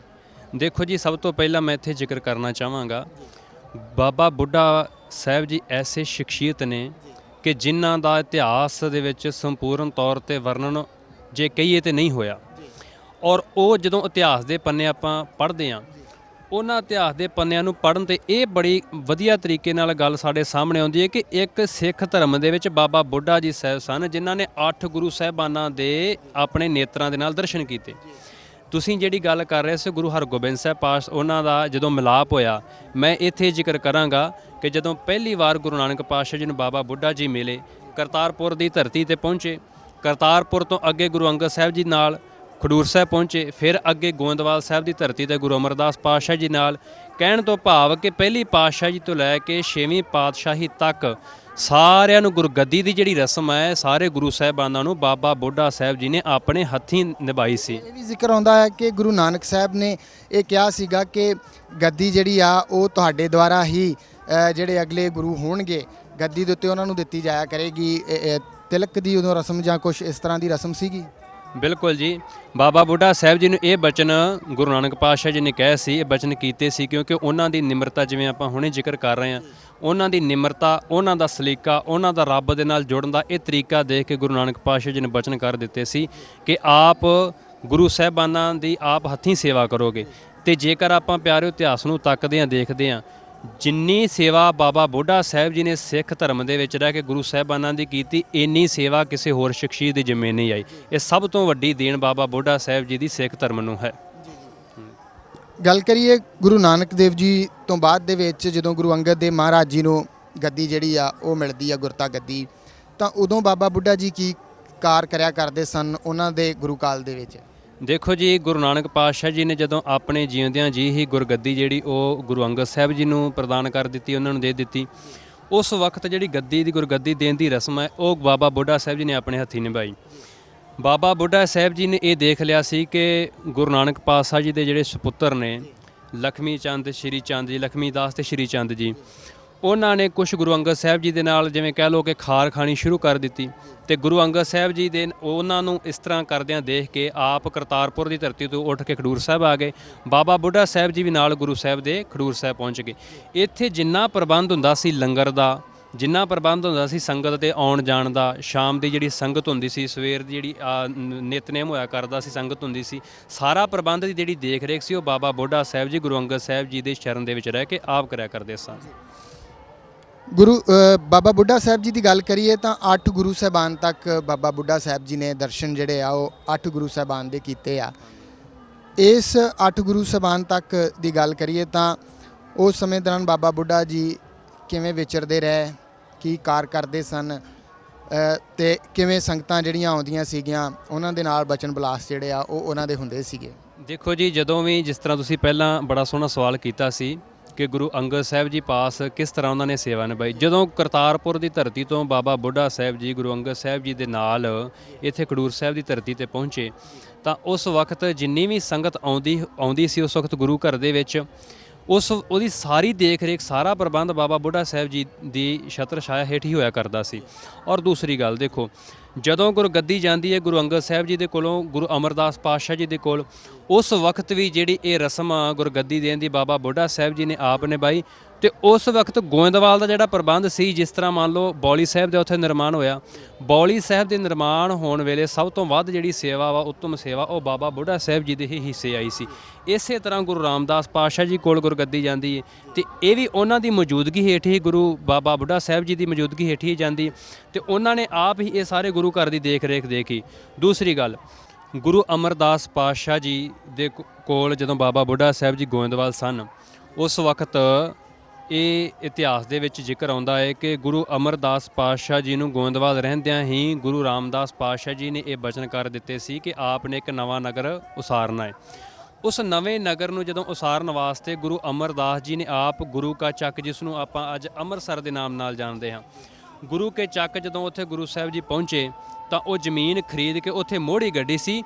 ਦੇਖੋ ਜੀ, ਸਭ ਤੋਂ ਪਹਿਲਾਂ ਮੈਂ ਇੱਥੇ ਜ਼ਿਕਰ ਕਰਨਾ ਚਾਹਾਂਗਾ, ਬਾਬਾ ਬੁੱਢਾ ਸਾਹਿਬ ਜੀ ਐਸੇ ਸ਼ਖਸੀਅਤ ਨੇ ਕਿ ਜਿਨ੍ਹਾਂ ਦਾ ਇਤਿਹਾਸ ਦੇ ਵਿੱਚ ਸੰਪੂਰਨ ਤੌਰ ਤੇ ਵਰਣਨ ਜੇ ਕਹੀਏ ਤੇ ਨਹੀਂ ਹੋਇਆ। ਔਰ ਉਹ ਜਦੋਂ ਇਤਿਹਾਸ ਦੇ ਪੰਨੇ ਆਪਾਂ ਪੜ੍ਹਦੇ ਹਾਂ, ਉਹਨਾਂ ਇਤਿਹਾਸ ਦੇ ਪੰਨਿਆਂ ਨੂੰ ਪੜ੍ਹਨ 'ਤੇ ਇਹ ਬੜੀ ਵਧੀਆ ਤਰੀਕੇ ਨਾਲ ਗੱਲ ਸਾਡੇ ਸਾਹਮਣੇ ਆਉਂਦੀ ਹੈ ਕਿ ਇੱਕ ਸਿੱਖ ਧਰਮ ਦੇ ਵਿੱਚ ਬਾਬਾ ਬੁੱਢਾ ਜੀ ਸਾਹਿਬ ਸਨ ਜਿਨ੍ਹਾਂ ਨੇ 8 ਗੁਰੂ ਸਾਹਿਬਾਨਾਂ ਦੇ ਆਪਣੇ ਨੇਤਰਾਂ ਦੇ ਨਾਲ ਦਰਸ਼ਨ ਕੀਤੇ। ਤੁਸੀਂ ਜਿਹੜੀ ਗੱਲ ਕਰ ਰਹੇ ਸੀ ਗੁਰੂ ਹਰਗੋਬਿੰਦ ਸਾਹਿਬ ਪਾਸ ਉਹਨਾਂ ਦਾ ਜਦੋਂ ਮਿਲਾਪ ਹੋਇਆ, ਮੈਂ ਇੱਥੇ ਜ਼ਿਕਰ ਕਰਾਂਗਾ ਕਿ ਜਦੋਂ ਪਹਿਲੀ ਵਾਰ ਗੁਰੂ ਨਾਨਕ ਪਾਤਸ਼ਾਹ ਜੀ ਨੂੰ ਬਾਬਾ ਬੁੱਢਾ ਜੀ ਮਿਲੇ, ਕਰਤਾਰਪੁਰ ਦੀ ਧਰਤੀ ਤੇ ਪਹੁੰਚੇ। ਕਰਤਾਰਪੁਰ ਤੋਂ ਅੱਗੇ ਗੁਰੂ ਅੰਗਦ ਸਾਹਿਬ ਜੀ ਨਾਲ ਖਡੂਰ ਸਾਹਿਬ ਪਹੁੰਚੇ, ਫਿਰ ਅੱਗੇ ਗੋਇੰਦਵਾਲ ਸਾਹਿਬ ਦੀ ਧਰਤੀ ਤੇ ਗੁਰੂ ਅਮਰਦਾਸ ਪਾਤਸ਼ਾਹ ਜੀ ਨਾਲ। ਕਹਿਣ ਤੋਂ ਭਾਵ ਕਿ ਪਹਿਲੀ ਪਾਤਸ਼ਾਹ ਜੀ ਤੋਂ ਲੈ ਕੇ 6ਵੀਂ ਪਾਤਸ਼ਾਹੀ ਤੱਕ ਸਾਰਿਆਂ ਨੂੰ ਗੁਰਗੱਦੀ ਦੀ ਜਿਹੜੀ ਰਸਮ ਹੈ, ਸਾਰੇ ਗੁਰੂ ਸਾਹਿਬਾਨਾਂ ਨੂੰ ਬਾਬਾ ਬੁੱਢਾ ਸਾਹਿਬ ਜੀ ਨੇ ਆਪਣੇ ਹੱਥੀਂ ਨਿਭਾਈ ਸੀ। ਇਹ ਵੀ ਜ਼ਿਕਰ ਆਉਂਦਾ ਹੈ ਕਿ ਗੁਰੂ ਨਾਨਕ ਸਾਹਿਬ ਨੇ ਇਹ ਕਿਹਾ ਸੀਗਾ ਕਿ ਗੱਦੀ ਜਿਹੜੀ ਆ ਉਹ ਤੁਹਾਡੇ ਦੁਆਰਾ ਹੀ ਜਿਹੜੇ ਅਗਲੇ ਗੁਰੂ ਹੋਣਗੇ ਗੱਦੀ ਦੇ ਉੱਤੇ ਉਹਨਾਂ ਨੂੰ ਦਿੱਤੀ ਜਾਇਆ ਕਰੇਗੀ। ਤਿਲਕ ਦੀ ਉਦੋਂ ਰਸਮ ਜਾਂ ਕੁਝ ਇਸ ਤਰ੍ਹਾਂ ਦੀ ਰਸਮ ਸੀਗੀ? ਬਿਲਕੁਲ ਜੀ, ਬਾਬਾ ਬੁੱਢਾ ਸਾਹਿਬ ਜੀ ਨੂੰ ਇਹ ਬਚਨ ਗੁਰੂ ਨਾਨਕ ਪਾਤਸ਼ਾਹ ਜੀ ਨੇ ਕਹੇ ਸੀ, ਇਹ ਬਚਨ ਕੀਤੇ ਸੀ ਕਿਉਂਕਿ ਉਹਨਾਂ ਦੀ ਨਿਮਰਤਾ, ਜਿਵੇਂ ਆਪਾਂ ਹੁਣੇ ਜ਼ਿਕਰ ਕਰ ਰਹੇ ਹਾਂ, ਉਹਨਾਂ ਦੀ ਨਿਮਰਤਾ, ਉਹਨਾਂ ਦਾ ਸਲੀਕਾ, ਉਹਨਾਂ ਦਾ ਰੱਬ ਦੇ ਨਾਲ ਜੁੜਨ ਦਾ ਇਹ ਤਰੀਕਾ ਦੇਖ ਕੇ ਗੁਰੂ ਨਾਨਕ ਪਾਤਸ਼ਾਹ ਜੀ ਨੇ ਬਚਨ ਕਰ ਦਿੱਤੇ ਸੀ ਕਿ ਆਪ ਗੁਰੂ ਸਾਹਿਬਾਨਾਂ ਦੀ ਆਪ ਹੱਥੀਂ ਸੇਵਾ ਕਰੋਗੇ। ਤੇ ਜੇਕਰ ਆਪਾਂ ਪਿਆਰਿਓ ਇਤਿਹਾਸ ਨੂੰ ਤੱਕਦੇ ਹਾਂ, ਦੇਖਦੇ ਹਾਂ, ਜਿੰਨੀ ਸੇਵਾ ਬਾਬਾ ਬੁੱਢਾ ਸਾਹਿਬ ਜੀ ਨੇ ਸਿੱਖ ਧਰਮ ਦੇ ਵਿੱਚ ਰਹਿ ਕੇ ਗੁਰੂ ਸਾਹਿਬਾਨਾਂ ਦੀ ਕੀਤੀ, ਇੰਨੀ ਸੇਵਾ ਕਿਸੇ ਹੋਰ ਸ਼ਖਸੀਅਤ ਦੀ ਜਿੰਮੇ ਨਹੀਂ ਆਈ। ਇਹ ਸਭ ਤੋਂ ਵੱਡੀ ਦੇਣ ਬਾਬਾ ਬੁੱਢਾ ਸਾਹਿਬ ਜੀ ਦੀ ਸਿੱਖ ਧਰਮ ਨੂੰ ਹੈ। ਗੱਲ ਕਰੀਏ ਗੁਰੂ ਨਾਨਕ ਦੇਵ ਜੀ ਤੋਂ ਬਾਅਦ ਦੇ ਵਿੱਚ ਜਦੋਂ ਗੁਰੂ ਅੰਗਦ ਦੇਵ ਮਹਾਰਾਜ ਜੀ ਨੂੰ ਗੱਦੀ ਜਿਹੜੀ ਆ ਉਹ ਮਿਲਦੀ ਆ, ਗੁਰਤਾ ਗੱਦੀ, ਤਾਂ ਉਦੋਂ ਬਾਬਾ ਬੁੱਢਾ ਜੀ ਕੀ ਕਾਰ ਕਰਿਆ ਕਰਦੇ ਸਨ ਉਹਨਾਂ ਦੇ ਗੁਰੂ ਕਾਲ ਦੇ ਵਿੱਚ? ਦੇਖੋ ਜੀ, ਗੁਰੂ ਨਾਨਕ ਪਾਤਸ਼ਾਹ ਜੀ ਨੇ ਜਦੋਂ ਆਪਣੇ ਜਿਉਂਦਿਆਂ ਜੀ ਹੀ ਗੁਰਗੱਦੀ ਜਿਹੜੀ ਉਹ ਗੁਰੂ ਅੰਗਦ ਸਾਹਿਬ ਜੀ ਨੂੰ ਪ੍ਰਦਾਨ ਕਰ ਦਿੱਤੀ, ਉਹਨਾਂ ਨੂੰ ਦੇ ਦਿੱਤੀ, ਉਸ ਵਕਤ ਜਿਹੜੀ ਗੱਦੀ ਦੀ ਗੁਰਗੱਦੀ ਦੇਣ ਦੀ ਰਸਮ ਹੈ ਉਹ ਬਾਬਾ ਬੁੱਢਾ ਸਾਹਿਬ ਜੀ ਨੇ ਆਪਣੇ ਹੱਥੀਂ ਨਿਭਾਈ। ਬਾਬਾ ਬੁੱਢਾ ਸਾਹਿਬ ਜੀ ਨੇ ਇਹ ਦੇਖ ਲਿਆ ਸੀ ਕਿ ਗੁਰੂ ਨਾਨਕ ਪਾਤਸ਼ਾਹ ਜੀ ਦੇ ਜਿਹੜੇ ਸੁਪੁੱਤਰ ਨੇ ਲਖਮੀ ਚੰਦ, ਸ਼੍ਰੀ ਚੰਦ ਜੀ, ਲਖਮੀ ਦਾਸ ਤੇ ਸ਼੍ਰੀ ਚੰਦ ਜੀ, ਉਹਨਾਂ ਨੇ ਕੁਝ ਗੁਰੂ ਅੰਗਦ ਸਾਹਿਬ ਜੀ ਦੇ ਨਾਲ ਜਿਵੇਂ ਕਹਿ ਲਓ ਕਿ ਖਾਰ ਖਾਣੀ ਸ਼ੁਰੂ ਕਰ ਦਿੱਤੀ। ਤੇ ਗੁਰੂ ਅੰਗਦ ਸਾਹਿਬ ਜੀ ਦੇ ਉਹਨਾਂ ਨੂੰ ਇਸ ਤਰ੍ਹਾਂ ਕਰਦਿਆਂ ਦੇਖ ਕੇ ਆਪ ਕਰਤਾਰਪੁਰ ਦੀ ਧਰਤੀ ਤੋਂ ਉੱਠ ਕੇ ਖਡੂਰ ਸਾਹਿਬ ਆ ਗਏ। ਬਾਬਾ ਬੁੱਢਾ ਸਾਹਿਬ ਜੀ ਵੀ ਨਾਲ ਗੁਰੂ ਸਾਹਿਬ ਦੇ ਖਡੂਰ ਸਾਹਿਬ ਪਹੁੰਚ ਗਏ। ਇੱਥੇ ਜਿੰਨਾ ਪ੍ਰਬੰਧ ਹੁੰਦਾ ਸੀ ਲੰਗਰ ਦਾ, ਜਿੰਨਾ ਪ੍ਰਬੰਧ ਹੁੰਦਾ ਸੀ ਸੰਗਤ ਦੇ ਆਉਣ ਜਾਣ ਦਾ, ਸ਼ਾਮ ਦੀ ਜਿਹੜੀ ਸੰਗਤ ਹੁੰਦੀ ਸੀ, ਸਵੇਰ ਦੀ ਜਿਹੜੀ ਨਿਤਨੇਮ ਹੋਇਆ ਕਰਦਾ ਸੀ, ਸੰਗਤ ਹੁੰਦੀ ਸੀ, ਸਾਰਾ ਪ੍ਰਬੰਧ ਦੀ ਜਿਹੜੀ ਦੇਖ ਰੇਖ ਸੀ ਉਹ ਬਾਬਾ ਬੁੱਢਾ ਸਾਹਿਬ ਜੀ ਗੁਰੂ ਅੰਗਦ ਸਾਹਿਬ ਜੀ ਦੇ ਸ਼ਰਨ ਦੇ ਵਿੱਚ ਰਹਿ ਕੇ ਆਪ ਕਰਿਆ ਕਰਦੇ ਸਨ। ਬਾਬਾ ਬੁੱਢਾ ਸਾਹਿਬ ਜੀ ਦੀ ਗੱਲ ਕਰੀਏ ਤਾਂ 8 ਗੁਰੂ ਸਾਹਿਬਾਨ ਤੱਕ ਬਾਬਾ ਬੁੱਢਾ ਸਾਹਿਬ ਜੀ ਨੇ ਦਰਸ਼ਨ ਜਿਹੜੇ ਆ ਉਹ 8 ਗੁਰੂ ਸਾਹਿਬਾਨ ਦੇ ਕੀਤੇ ਆ। ਇਸ 8 ਗੁਰੂ ਸਾਹਿਬਾਨ ਤੱਕ ਦੀ ਗੱਲ ਕਰੀਏ ਤਾਂ ਉਸ ਸਮੇਂ ਦੌਰਾਨ ਬਾਬਾ ਬੁੱਢਾ ਜੀ ਕਿਵੇਂ ਵਿਚਰਦੇ ਰਹੇ, ਕੀ ਕਾਰ ਕਰਦੇ ਸਨ ਤੇ ਕਿਵੇਂ ਸੰਗਤਾਂ ਜਿਹੜੀਆਂ ਆਉਂਦੀਆਂ ਸੀਗੀਆਂ ਉਹਨਾਂ ਦੇ ਨਾਲ ਬਚਨ ਬਲਾਸ ਜਿਹੜੇ ਆ ਉਹ ਉਹਨਾਂ ਦੇ ਹੁੰਦੇ ਸੀਗੇ? ਦੇਖੋ ਜੀ, ਜਦੋਂ ਵੀ ਜਿਸ ਤਰ੍ਹਾਂ ਤੁਸੀਂ ਪਹਿਲਾਂ ਬੜਾ ਸੋਹਣਾ ਸਵਾਲ ਕੀਤਾ ਸੀ ਕਿ ਗੁਰੂ ਅੰਗਦ ਸਾਹਿਬ ਜੀ ਪਾਸ ਕਿਸ ਤਰ੍ਹਾਂ ਉਹਨਾਂ ਨੇ ਸੇਵਾ ਨਿਭਾਈ, ਜਦੋਂ ਕਰਤਾਰਪੁਰ ਦੀ ਧਰਤੀ ਤੋਂ ਬਾਬਾ ਬੁੱਢਾ ਸਾਹਿਬ ਜੀ ਗੁਰੂ ਅੰਗਦ ਸਾਹਿਬ ਜੀ ਦੇ ਨਾਲ ਇੱਥੇ ਖਡੂਰ ਸਾਹਿਬ ਦੀ ਧਰਤੀ ਤੇ ਪਹੁੰਚੇ ਤਾਂ ਉਸ ਵਕਤ ਜਿੰਨੀ ਵੀ ਸੰਗਤ ਆਉਂਦੀ ਸੀ ਉਸ ਵਕਤ ਗੁਰੂ ਘਰ ਦੇ ਵਿੱਚ ਉਹਦੀ ਸਾਰੀ ਦੇਖ ਰੇਖ, ਸਾਰਾ ਪ੍ਰਬੰਧ ਬਾਬਾ ਬੁੱਢਾ ਸਾਹਿਬ ਜੀ ਦੀ ਛਤਰ ਛਾਇਆ ਹੇਠ ਹੀ ਹੋਇਆ ਕਰਦਾ ਸੀ। ਔਰ ਦੂਸਰੀ ਗੱਲ ਦੇਖੋ, ਜਦੋਂ ਗੁਰਗੱਦੀ ਜਾਂਦੀ ਹੈ ਗੁਰੂ ਅੰਗਦ ਸਾਹਿਬ ਜੀ ਦੇ ਕੋਲੋਂ ਗੁਰੂ ਅਮਰਦਾਸ ਪਾਤਸ਼ਾਹ ਜੀ ਦੇ ਕੋਲ, ਉਸ ਵਕਤ ਵੀ ਜਿਹੜੀ ਇਹ ਰਸਮ ਆ ਗੁਰਗੱਦੀ ਦੇਣ ਦੀ ਬਾਬਾ ਬੁੱਢਾ ਸਾਹਿਬ ਜੀ ਨੇ ਆਪ ਨਿਭਾਈ। ਤੇ ਉਸ ਵਕਤ ਗੋਇੰਦਵਾਲ ਦਾ ਜਿਹੜਾ ਪ੍ਰਬੰਧ ਸੀ, ਜਿਸ ਤਰ੍ਹਾਂ ਮੰਨ ਲਓ ਬੌਲੀ ਸਾਹਿਬ ਦਾ ਉੱਥੇ ਨਿਰਮਾਣ ਹੋਇਆ, ਬੌਲੀ ਸਾਹਿਬ ਦੇ ਨਿਰਮਾਣ ਹੋਣ ਵੇਲੇ ਸਭ ਤੋਂ ਵੱਧ ਜਿਹੜੀ ਸੇਵਾ ਵਾ, ਉੱਤਮ ਸੇਵਾ, ਉਹ ਬਾਬਾ ਬੁੱਢਾ ਸਾਹਿਬ ਜੀ ਦੇ ਹੀ ਹਿੱਸੇ ਆਈ ਸੀ। ਇਸੇ ਤਰ੍ਹਾਂ ਗੁਰੂ ਰਾਮਦਾਸ ਪਾਤਸ਼ਾਹ ਜੀ ਕੋਲ ਗੁਰਗੱਦੀ ਜਾਂਦੀ ਹੈ ਤੇ ਇਹ ਵੀ ਉਹਨਾਂ ਦੀ ਮੌਜੂਦਗੀ ਹੇਠ ਹੀ, ਗੁਰੂ ਬਾਬਾ ਬੁੱਢਾ ਸਾਹਿਬ ਜੀ ਦੀ ਮੌਜੂਦਗੀ ਹੇਠ ਹੀ ਜਾਂਦੀ ਹੈ ਤੇ ਉਹਨਾਂ ਨੇ ਆਪ ਹੀ ਇਹ ਸਾਰੇ ਗੁਰੂ ਘਰ ਦੀ ਦੇਖ ਰੇਖ ਦੇਖੀ। ਦੂਸਰੀ ਗੱਲ, ਗੁਰੂ ਅਮਰਦਾਸ ਪਾਤਸ਼ਾਹ ਜੀ ਦੇ ਕੋਲ ਜਦੋਂ ਬਾਬਾ ਬੁੱਢਾ ਸਾਹਿਬ ਜੀ ਗੋਇੰਦਵਾਲ ਸਨ, ਉਸ ਵਕਤ ਇਹ ਇਤਿਹਾਸ ਦੇ ਵਿੱਚ ਜ਼ਿਕਰ ਆਉਂਦਾ ਹੈ ਕਿ ਗੁਰੂ ਅਮਰਦਾਸ ਪਾਤਸ਼ਾਹ ਜੀ ਨੂੰ ਗੋਇੰਦਵਾਲ ਰਹਿੰਦਿਆਂ ਹੀ ਗੁਰੂ ਰਾਮਦਾਸ ਪਾਤਸ਼ਾਹ ਜੀ ਨੇ ਇਹ ਬਚਨ ਕਰ ਦਿੱਤੇ ਸੀ ਕਿ ਆਪ ਨੇ ਇੱਕ ਨਵਾਂ ਨਗਰ ਉਸਾਰਨਾ ਹੈ। ਉਸ ਨਵੇਂ ਨਗਰ ਨੂੰ ਜਦੋਂ ਉਸਾਰਨ ਵਾਸਤੇ ਗੁਰੂ ਅਮਰਦਾਸ ਜੀ ਨੇ ਆਪ ਗੁਰੂ ਕਾ ਚੱਕ, ਜਿਸ ਨੂੰ ਆਪਾਂ ਅੱਜ ਅੰਮ੍ਰਿਤਸਰ ਦੇ ਨਾਮ ਨਾਲ ਜਾਣਦੇ ਹਾਂ, ਗੁਰੂ ਕੇ ਚੱਕ ਜਦੋਂ ਉੱਥੇ ਗੁਰੂ ਸਾਹਿਬ ਜੀ ਪਹੁੰਚੇ ਤਾਂ ਉਹ ਜ਼ਮੀਨ ਖਰੀਦ ਕੇ ਉੱਥੇ ਮੋਹੜੀ ਗੱਡੀ ਸੀ।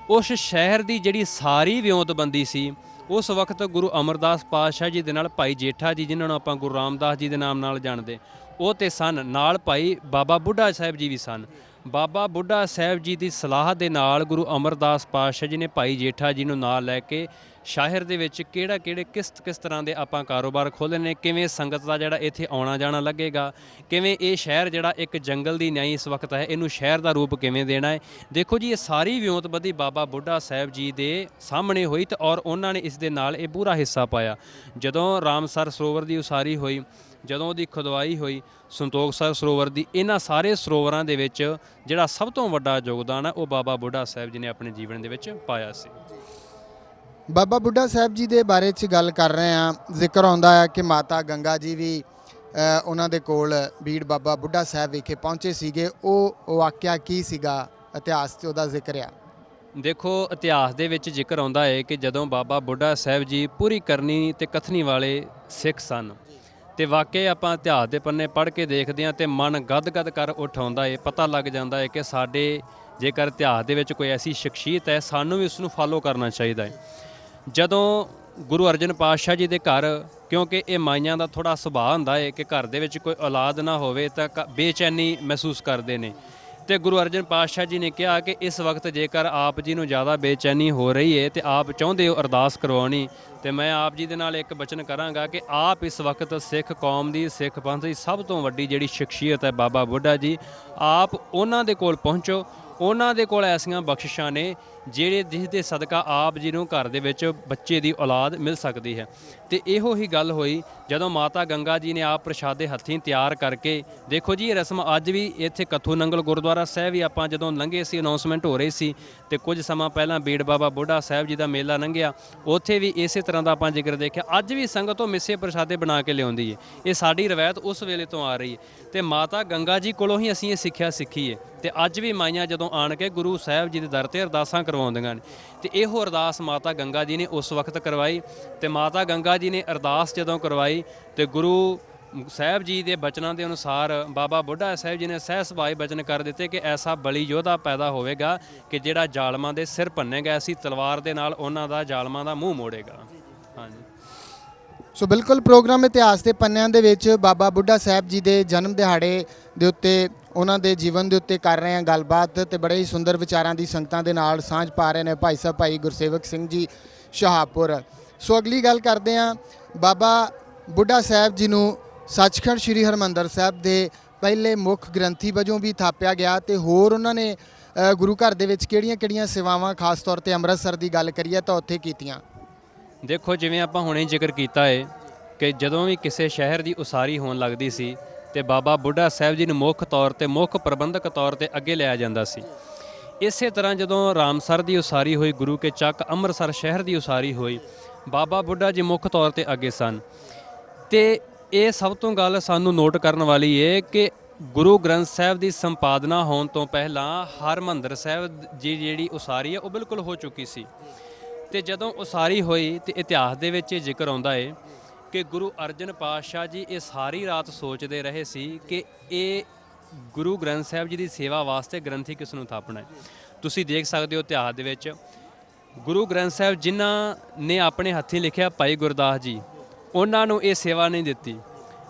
ਉਸ ਸ਼ਹਿਰ ਦੀ ਜਿਹੜੀ ਸਾਰੀ ਵਿਉਂਤਬੰਦੀ ਸੀ, ਉਸ ਵਕਤ ਗੁਰੂ ਅਮਰਦਾਸ ਪਾਤਸ਼ਾਹ ਜੀ ਦੇ ਨਾਲ ਭਾਈ ਜੇਠਾ ਜੀ, ਜਿਨ੍ਹਾਂ ਨੂੰ ਆਪਾਂ ਗੁਰੂ ਰਾਮਦਾਸ ਜੀ ਦੇ ਨਾਮ ਨਾਲ ਜਾਣਦੇ, ਉਹ ਤੇ ਸਨ, ਨਾਲ ਭਾਈ ਬਾਬਾ ਬੁੱਢਾ ਸਾਹਿਬ ਜੀ ਵੀ ਸਨ। ਬਾਬਾ ਬੁੱਢਾ ਸਾਹਿਬ ਜੀ ਦੀ ਸਲਾਹ ਦੇ ਨਾਲ ਗੁਰੂ ਅਮਰਦਾਸ ਪਾਤਸ਼ਾਹ ਜੀ ਨੇ ਭਾਈ ਜੇਠਾ ਜੀ ਨੂੰ ਨਾਲ ਲੈ ਕੇ ਸ਼ਹਿਰ ਦੇ ਵਿੱਚ ਕਿਸ ਤਰ੍ਹਾਂ ਦੇ ਆਪਾਂ ਕਾਰੋਬਾਰ ਖੋਲ੍ਹਣੇ ਨੇ, ਕਿਵੇਂ ਸੰਗਤ ਦਾ ਜਿਹੜਾ ਇੱਥੇ ਆਉਣਾ ਜਾਣਾ ਲੱਗੇਗਾ, ਕਿਵੇਂ ਇਹ ਸ਼ਹਿਰ ਜਿਹੜਾ ਇੱਕ ਜੰਗਲ ਦੀ ਨਿਆਈ ਇਸ ਵਕਤ ਹੈ, ਇਹਨੂੰ ਸ਼ਹਿਰ ਦਾ ਰੂਪ ਕਿਵੇਂ ਦੇਣਾ ਹੈ। ਦੇਖੋ ਜੀ, ਇਹ ਸਾਰੀ ਵਿਉਂਤਬੰਦੀ ਬਾਬਾ ਬੁੱਢਾ ਸਾਹਿਬ ਜੀ ਦੇ ਸਾਹਮਣੇ ਹੋਈ ਤੇ ਔਰ ਉਹਨਾਂ ਨੇ ਇਸ ਦੇ ਨਾਲ ਇਹ ਪੂਰਾ ਹਿੱਸਾ ਪਾਇਆ। ਜਦੋਂ ਰਾਮਸਰ ਸਰੋਵਰ ਦੀ ਉਸਾਰੀ ਹੋਈ, ਜਦੋਂ ਉਹਦੀ ਖੁਦਵਾਈ ਹੋਈ, ਸੰਤੋਖਸਰ ਸਰੋਵਰ ਦੀ, ਇਹਨਾਂ ਸਾਰੇ ਸਰੋਵਰਾਂ ਦੇ ਵਿੱਚ ਜਿਹੜਾ ਸਭ ਤੋਂ ਵੱਡਾ ਯੋਗਦਾਨ ਹੈ ਉਹ ਬਾਬਾ ਬੁੱਢਾ ਸਾਹਿਬ ਜੀ ਨੇ ਆਪਣੇ ਜੀਵਨ ਦੇ ਵਿੱਚ ਪਾਇਆ ਸੀ। ਬਾਬਾ ਬੁੱਢਾ ਸਾਹਿਬ ਜੀ ਦੇ ਬਾਰੇ 'ਚ ਗੱਲ ਕਰ ਰਹੇ ਹਾਂ, ਜ਼ਿਕਰ ਆਉਂਦਾ ਹੈ ਕਿ ਮਾਤਾ ਗੰਗਾ ਜੀ ਵੀ ਉਹਨਾਂ ਦੇ ਕੋਲ ਬੀੜ ਬਾਬਾ ਬੁੱਢਾ ਸਾਹਿਬ ਵਿਖੇ ਪਹੁੰਚੇ ਸੀਗੇ। ਉਹ ਵਾਕਿਆ ਕੀ ਸੀਗਾ, ਇਤਿਹਾਸ 'ਚ ਉਹਦਾ ਜ਼ਿਕਰ ਆ? ਦੇਖੋ, ਇਤਿਹਾਸ ਦੇ ਵਿੱਚ ਜ਼ਿਕਰ ਆਉਂਦਾ ਹੈ ਕਿ ਜਦੋਂ ਬਾਬਾ ਬੁੱਢਾ ਸਾਹਿਬ ਜੀ ਪੂਰੀ ਕਰਨੀ ਤੇ ਕਥਨੀ ਵਾਲੇ ਸਿੱਖ ਸਨ ਤੇ ਵਾਕਈ ਆਪਾਂ ਇਤਿਹਾਸ ਦੇ ਪੰਨੇ ਪੜ੍ਹ ਕੇ ਦੇਖਦੇ ਹਾਂ ਤੇ ਮਨ ਗਦ-ਗਦ ਕਰ ਉਠਾਉਂਦਾ ਹੈ। ਪਤਾ ਲੱਗ ਜਾਂਦਾ ਹੈ ਕਿ ਸਾਡੇ ਜੇਕਰ ਇਤਿਹਾਸ ਦੇ ਵਿੱਚ ਕੋਈ ਐਸੀ ਸ਼ਖਸੀਅਤ ਹੈ, ਸਾਨੂੰ ਵੀ ਉਸ ਨੂੰ ਫਾਲੋ ਕਰਨਾ ਚਾਹੀਦਾ ਹੈ। ਜਦੋਂ ਗੁਰੂ ਅਰਜਨ ਪਾਤਸ਼ਾਹ ਜੀ ਦੇ ਘਰ, ਕਿਉਂਕਿ ਇਹ ਮਾਈਆਂ ਦਾ ਥੋੜਾ ਸੁਭਾਅ ਹੁੰਦਾ ਹੈ ਕਿ ਘਰ ਦੇ ਵਿੱਚ ਕੋਈ ਔਲਾਦ ਨਾ ਹੋਵੇ ਤਾਂ ਬੇਚੈਨੀ ਮਹਿਸੂਸ ਕਰਦੇ ਨੇ, ਤੇ ਗੁਰੂ ਅਰਜਨ ਪਾਤਸ਼ਾਹ ਜੀ ਨੇ ਕਿਹਾ ਕਿ ਇਸ ਵਕਤ ਜੇਕਰ ਆਪ ਜੀ ਨੂੰ ਜ਼ਿਆਦਾ ਬੇਚੈਨੀ ਹੋ ਰਹੀ ਹੈ ਤੇ ਆਪ ਚਾਹੁੰਦੇ ਹੋ ਅਰਦਾਸ ਕਰਵਾਉਣੀ, ਤੇ ਮੈਂ ਆਪ ਜੀ ਦੇ ਨਾਲ ਇੱਕ ਬਚਨ ਕਰਾਂਗਾ ਕਿ ਆਪ ਇਸ ਵਕਤ ਸਿੱਖ ਕੌਮ ਦੀ, ਸਿੱਖ ਪੰਥ ਦੀ ਸਭ ਤੋਂ ਵੱਡੀ ਜਿਹੜੀ ਸ਼ਖਸੀਅਤ ਹੈ ਬਾਬਾ ਬੁੱਢਾ ਜੀ, ਆਪ ਉਹਨਾਂ ਦੇ ਕੋਲ ਪਹੁੰਚੋ। ਉਹਨਾਂ ਦੇ ਕੋਲ ਐਸੀਆਂ ਬਖਸ਼ਿਸ਼ਾਂ ਨੇ ਜਿਸ ਦੇ ਸਦਕਾ ਆਪ ਜੀ ਨੂੰ ਘਰ ਦੇ ਵਿੱਚ ਬੱਚੇ ਦੀ ਔਲਾਦ ਮਿਲ ਸਕਦੀ ਹੈ। ਤੇ ਇਹੋ ਹੀ ਗੱਲ ਹੋਈ ਜਦੋਂ ਮਾਤਾ ਗੰਗਾ ਜੀ ਨੇ ਆਪ ਪ੍ਰਸ਼ਾਦੇ ਹੱਥੀਂ ਤਿਆਰ ਕਰਕੇ, ਦੇਖੋ ਜੀ ਇਹ ਰਸਮ ਅੱਜ ਵੀ ਇੱਥੇ ਕੱਥੂ ਨੰਗਲ ਗੁਰਦੁਆਰਾ ਸਾਹਿਬ ਵੀ ਆਪਾਂ ਜਦੋਂ ਲੰਘੇ ਸੀ, ਅਨਾਉਂਸਮੈਂਟ ਹੋ ਰਹੀ ਸੀ ਤੇ ਕੁਝ ਸਮਾਂ ਪਹਿਲਾਂ ਬੀੜ ਬਾਬਾ ਬੁੱਢਾ ਸਾਹਿਬ ਜੀ ਦਾ ਮੇਲਾ ਲੰਘਿਆ, ਉੱਥੇ ਵੀ ਇਸੇ ਤਰ੍ਹਾਂ ਦਾ ਆਪਾਂ ਜ਼ਿਕਰ ਦੇਖਿਆ। ਅੱਜ ਵੀ ਸੰਗਤ ਤੋਂ ਮਿੱਸੇ ਪ੍ਰਸ਼ਾਦੇ ਬਣਾ ਕੇ ਲਿਆਉਂਦੀ ਹੈ। ਇਹ ਸਾਡੀ ਰਵਾਇਤ ਉਸ ਵੇਲੇ ਤੋਂ ਆ ਰਹੀ ਹੈ ਤੇ ਮਾਤਾ ਗੰਗਾ ਜੀ ਕੋਲੋਂ ਹੀ ਅਸੀਂ ਇਹ ਸਿੱਖਿਆ ਸਿੱਖੀ ਹੈ। ਤੇ ਅੱਜ ਵੀ ਮਾਈਆਂ ਜਦੋਂ ਆਣ ਕੇ ਗੁਰੂ ਸਾਹਿਬ ਜੀ ਦੇ ਦਰ ਤੇ ਅਰਦਾਸਾਂ ਕਰਵਾਉਂਦੀਆਂ ਨੇ ਤੇ ਇਹੋ ਅਰਦਾਸ ਮਾਤਾ ਗੰਗਾ ਜੀ ਨੇ ਉਸ ਵਕਤ ਕਰਵਾਈ। ਤੇ ਮਾਤਾ ਗੰਗਾ ਜੀ ਨੇ ਅਰਦਾਸ ਜਦੋਂ ਕਰਵਾਈ ਤੇ ਗੁਰੂ ਸਾਹਿਬ ਜੀ ਦੇ ਬਚਨਾਂ ਦੇ ਅਨੁਸਾਰ ਬਾਬਾ ਬੁੱਢਾ ਸਾਹਿਬ ਜੀ ਨੇ ਸਹਿ ਸੁਭਾਏ ਬਚਨ ਕਰ ਦਿੱਤੇ ਕਿ ਐਸਾ ਬਲੀ ਯੋਧਾ ਪੈਦਾ ਹੋਵੇਗਾ ਕਿ ਜਿਹੜਾ ਜ਼ਾਲਮਾਂ ਦੇ ਸਿਰ ਭੰਨੇਗਾ, ਅਸੀਂ ਤਲਵਾਰ ਦੇ ਨਾਲ ਉਹਨਾਂ ਦਾ ਜ਼ਾਲਮਾਂ ਦਾ ਮੂੰਹ ਮੋੜੇਗਾ। ਹਾਂਜੀ, ਸੋ ਬਿਲਕੁਲ ਪ੍ਰੋਗਰਾਮ ਇਤਿਹਾਸ ਦੇ ਪੰਨਿਆਂ ਦੇ ਵਿੱਚ ਬਾਬਾ ਬੁੱਢਾ ਸਾਹਿਬ ਜੀ ਦੇ ਜਨਮ ਦਿਹਾੜੇ ਦੇ ਉੱਤੇ, ਉਹਨਾਂ ਦੇ ਜੀਵਨ ਦੇ ਉੱਤੇ ਕਰ ਰਹੇ ਹਾਂ ਗੱਲਬਾਤ ਤੇ ਬੜੇ ਹੀ ਸੁੰਦਰ ਵਿਚਾਰਾਂ ਦੀ ਸੰਗਤਾਂ ਦੇ ਨਾਲ ਸਾਂਝ ਪਾ ਰਹੇ ਨੇ ਭਾਈ ਸਾਹਿਬ ਭਾਈ ਗੁਰਸੇਵਕ ਸਿੰਘ ਜੀ ਸ਼ਹਾਪੁਰ। ਸੋ ਅਗਲੀ ਗੱਲ ਕਰਦੇ ਹਾਂ, ਬਾਬਾ ਬੁੱਢਾ ਸਾਹਿਬ ਜੀ ਨੂੰ ਸੱਚਖੰਡ ਸ੍ਰੀ ਹਰਿਮੰਦਰ ਸਾਹਿਬ ਦੇ ਪਹਿਲੇ ਮੁੱਖ ਗ੍ਰੰਥੀ ਵਜੋਂ ਵੀ ਥਾਪਿਆ ਗਿਆ ਤੇ ਹੋਰ ਉਹਨਾਂ ਨੇ ਗੁਰੂ ਘਰ ਦੇ ਵਿੱਚ ਕਿਹੜੀਆਂ ਸੇਵਾਵਾਂ ਖਾਸ ਤੌਰ ਤੇ ਅੰਮ੍ਰਿਤਸਰ ਦੀ ਗੱਲ ਕਰੀਏ ਤਾਂ ਉੱਥੇ ਕੀਤੀਆਂ? ਦੇਖੋ, ਜਿਵੇਂ ਆਪਾਂ ਹੁਣੇ ਜ਼ਿਕਰ ਕੀਤਾ ਹੈ ਕਿ ਜਦੋਂ ਵੀ ਕਿਸੇ ਸ਼ਹਿਰ ਦੀ ਉਸਾਰੀ ਹੋਣ ਲੱਗਦੀ ਸੀ ਤੇ ਬਾਬਾ ਬੁੱਢਾ ਸਾਹਿਬ ਜੀ ਨੂੰ ਮੁੱਖ ਤੌਰ ਤੇ, ਮੁੱਖ ਪ੍ਰਬੰਧਕ ਤੌਰ ਤੇ ਅੱਗੇ ਲਿਆ ਜਾਂਦਾ ਸੀ। ਇਸੇ ਤਰ੍ਹਾਂ ਜਦੋਂ ਰਾਮਸਰ ਦੀ ਉਸਾਰੀ ਹੋਈ, ਗੁਰੂ ਕੇ ਚੱਕ ਅੰਮ੍ਰਿਤਸਰ ਸ਼ਹਿਰ ਦੀ ਉਸਾਰੀ ਹੋਈ, ਬਾਬਾ ਬੁੱਢਾ ਜੀ ਮੁੱਖ ਤੌਰ ਤੇ ਅੱਗੇ ਸਨ। ਤੇ ਇਹ ਸਭ ਤੋਂ ਗੱਲ ਸਾਨੂੰ ਨੋਟ ਕਰਨ ਵਾਲੀ ਹੈ ਕਿ ਗੁਰੂ ਗ੍ਰੰਥ ਸਾਹਿਬ ਦੀ ਸੰਪਾਦਨਾ ਹੋਣ ਤੋਂ ਪਹਿਲਾਂ ਹਰਿਮੰਦਰ ਸਾਹਿਬ ਜੀ ਜਿਹੜੀ ਉਸਾਰੀ ਹੈ ਉਹ ਬਿਲਕੁਲ ਹੋ ਚੁੱਕੀ ਸੀ। ਤੇ ਜਦੋਂ ਉਸਾਰੀ ਹੋਈ ਤੇ ਇਤਿਹਾਸ ਦੇ ਵਿੱਚ ਇਹ ਜ਼ਿਕਰ ਆਉਂਦਾ ਹੈ ਕਿ ਗੁਰੂ ਅਰਜਨ ਪਾਤਸ਼ਾਹ ਜੀ ਇਹ ਸਾਰੀ ਰਾਤ ਸੋਚਦੇ ਰਹੇ ਸੀ ਕਿ ਇਹ ਗੁਰੂ ਗ੍ਰੰਥ ਸਾਹਿਬ ਜੀ ਦੀ ਸੇਵਾ ਵਾਸਤੇ ਗ੍ਰੰਥੀ ਕਿਸ ਨੂੰ ਥਾਪਣਾ ਹੈ। ਤੁਸੀਂ ਦੇਖ ਸਕਦੇ ਹੋ ਇਤਿਹਾਸ ਦੇ ਵਿੱਚ ਗੁਰੂ ਗ੍ਰੰਥ ਸਾਹਿਬ ਜਿਨ੍ਹਾਂ ਨੇ ਆਪਣੇ ਹੱਥੀਂ ਲਿਖਿਆ ਭਾਈ ਗੁਰਦਾਸ ਜੀ, ਉਹਨਾਂ ਨੂੰ ਇਹ ਸੇਵਾ ਨਹੀਂ ਦਿੱਤੀ।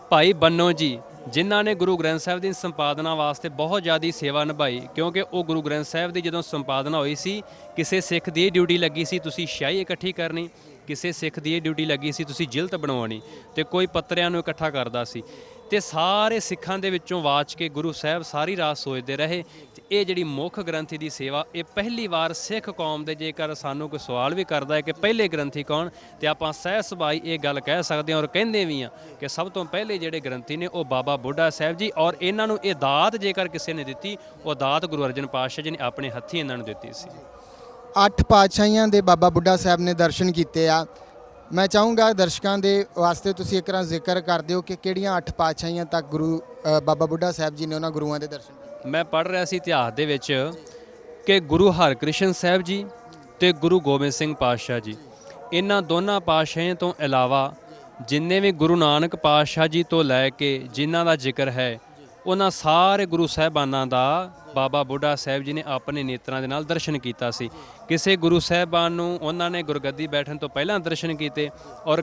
ਭਾਈ ਬੰਨੋ ਜੀ ਜਿਨ੍ਹਾਂ ਨੇ ਗੁਰੂ ਗ੍ਰੰਥ ਸਾਹਿਬ ਦੀ ਸੰਪਾਦਨਾ ਵਾਸਤੇ ਬਹੁਤ ਜ਼ਿਆਦਾ ਸੇਵਾ ਨਿਭਾਈ, ਕਿਉਂਕਿ ਉਹ ਗੁਰੂ ਗ੍ਰੰਥ ਸਾਹਿਬ ਦੀ ਜਦੋਂ ਸੰਪਾਦਨਾ ਹੋਈ ਸੀ, ਕਿਸੇ ਸਿੱਖ ਦੀ ਇਹ ਡਿਊਟੀ ਲੱਗੀ ਸੀ ਤੁਸੀਂ ਸ਼ਾਹੀ ਇਕੱਠੀ ਕਰਨੀ, ਕਿਸੇ ਸਿੱਖ ਦੀ ਇਹ ਡਿਊਟੀ ਲੱਗੀ ਸੀ ਤੁਸੀਂ ਜਿਲਤ ਬਣਵਾਉਣੀ, ਤੇ ਕੋਈ ਪੱਤਰਿਆਂ ਨੂੰ ਇਕੱਠਾ ਕਰਦਾ ਸੀ। ਤੇ ਸਾਰੇ ਸਿੱਖਾਂ ਦੇ ਵਿੱਚੋਂ ਵਾਚ ਕੇ ਗੁਰੂ ਸਾਹਿਬ ਸਾਰੀ ਰਾਤ ਸੋਚਦੇ ਰਹੇ। ਤੇ ਇਹ ਜਿਹੜੀ ਮੁੱਖ ਗ੍ਰੰਥੀ ਦੀ ਸੇਵਾ, ਇਹ ਪਹਿਲੀ ਵਾਰ ਸਿੱਖ ਕੌਮ ਦੇ, ਜੇਕਰ ਸਾਨੂੰ ਕੋਈ ਸਵਾਲ ਵੀ ਕਰਦਾ ਹੈ ਕਿ ਪਹਿਲੇ ਗ੍ਰੰਥੀ ਕੌਣ, ਤੇ ਆਪਾਂ ਸਹਿ ਸੁਭਾਈ ਇਹ ਗੱਲ ਕਹਿ ਸਕਦੇ ਹਾਂ ਔਰ ਕਹਿੰਦੇ ਵੀ ਹਾਂ ਕਿ ਸਭ ਤੋਂ ਪਹਿਲੇ ਜਿਹੜੇ ਗ੍ਰੰਥੀ ਨੇ ਉਹ ਬਾਬਾ ਬੁੱਢਾ ਸਾਹਿਬ ਜੀ। ਔਰ ਇਹਨਾਂ ਨੂੰ ਇਹ ਦਾਤ ਜੇਕਰ ਕਿਸੇ ਨੇ ਦਿੱਤੀ, ਉਹ ਦਾਤ ਗੁਰੂ ਅਰਜਨ ਪਾਤਸ਼ਾਹ ਜੀ ਨੇ ਆਪਣੇ ਹੱਥੀਂ ਇਹਨਾਂ ਨੂੰ ਦਿੱਤੀ ਸੀ। 8 ਪਾਤਸ਼ਾਹੀਆਂ ਦੇ ਬਾਬਾ ਬੁੱਢਾ ਸਾਹਿਬ ਨੇ ਦਰਸ਼ਨ ਕੀਤੇ ਆ। ਮੈਂ ਚਾਹੂੰਗਾ ਦਰਸ਼ਕਾਂ ਦੇ ਵਾਸਤੇ ਤੁਸੀਂ ਇੱਕ ਵਾਰ ਜ਼ਿਕਰ ਕਰ ਦਿਓ ਕਿ ਕਿਹੜੀਆਂ 8 ਪਾਤਸ਼ਾਹੀਆਂ ਤੱਕ ਬਾਬਾ ਬੁੱਢਾ ਸਾਹਿਬ ਜੀ ਨੇ ਉਹਨਾਂ ਗੁਰੂਆਂ ਦੇ ਦਰਸ਼ਨ ਕੀਤੇ। ਮੈਂ ਪੜ੍ਹ ਰਿਹਾ ਸੀ ਇਤਿਹਾਸ ਦੇ ਵਿੱਚ ਕਿ ਗੁਰੂ ਹਰਕ੍ਰਿਸ਼ਨ ਸਾਹਿਬ ਜੀ ਤੇ ਗੁਰੂ ਗੋਬਿੰਦ ਸਿੰਘ ਪਾਤਸ਼ਾਹ ਜੀ, ਇਹਨਾਂ ਦੋਨਾਂ ਪਾਤਸ਼ਾਹਾਂ ਤੋਂ ਇਲਾਵਾ ਜਿੰਨੇ ਵੀ ਗੁਰੂ ਨਾਨਕ ਪਾਤਸ਼ਾਹ ਜੀ ਤੋਂ ਲੈ ਕੇ ਜਿਨ੍ਹਾਂ ਦਾ ਜ਼ਿਕਰ ਹੈ, ਉਹਨਾਂ ਸਾਰੇ ਗੁਰੂ ਸਾਹਿਬਾਨਾਂ ਦਾ ਬਾਬਾ ਬੁੱਢਾ ਸਾਹਿਬ ਜੀ ਨੇ ਆਪਣੇ ਨੇਤਰਾਂ ਦੇ ਨਾਲ ਦਰਸ਼ਨ ਕੀਤਾ ਸੀ। ਕਿਸੇ ਗੁਰੂ ਸਾਹਿਬਾਨ ਨੂੰ ਉਹਨਾਂ ਨੇ ਗੁਰਗੱਦੀ ਬੈਠਣ ਤੋਂ ਪਹਿਲਾਂ ਦਰਸ਼ਨ ਕੀਤੇ, ਔਰ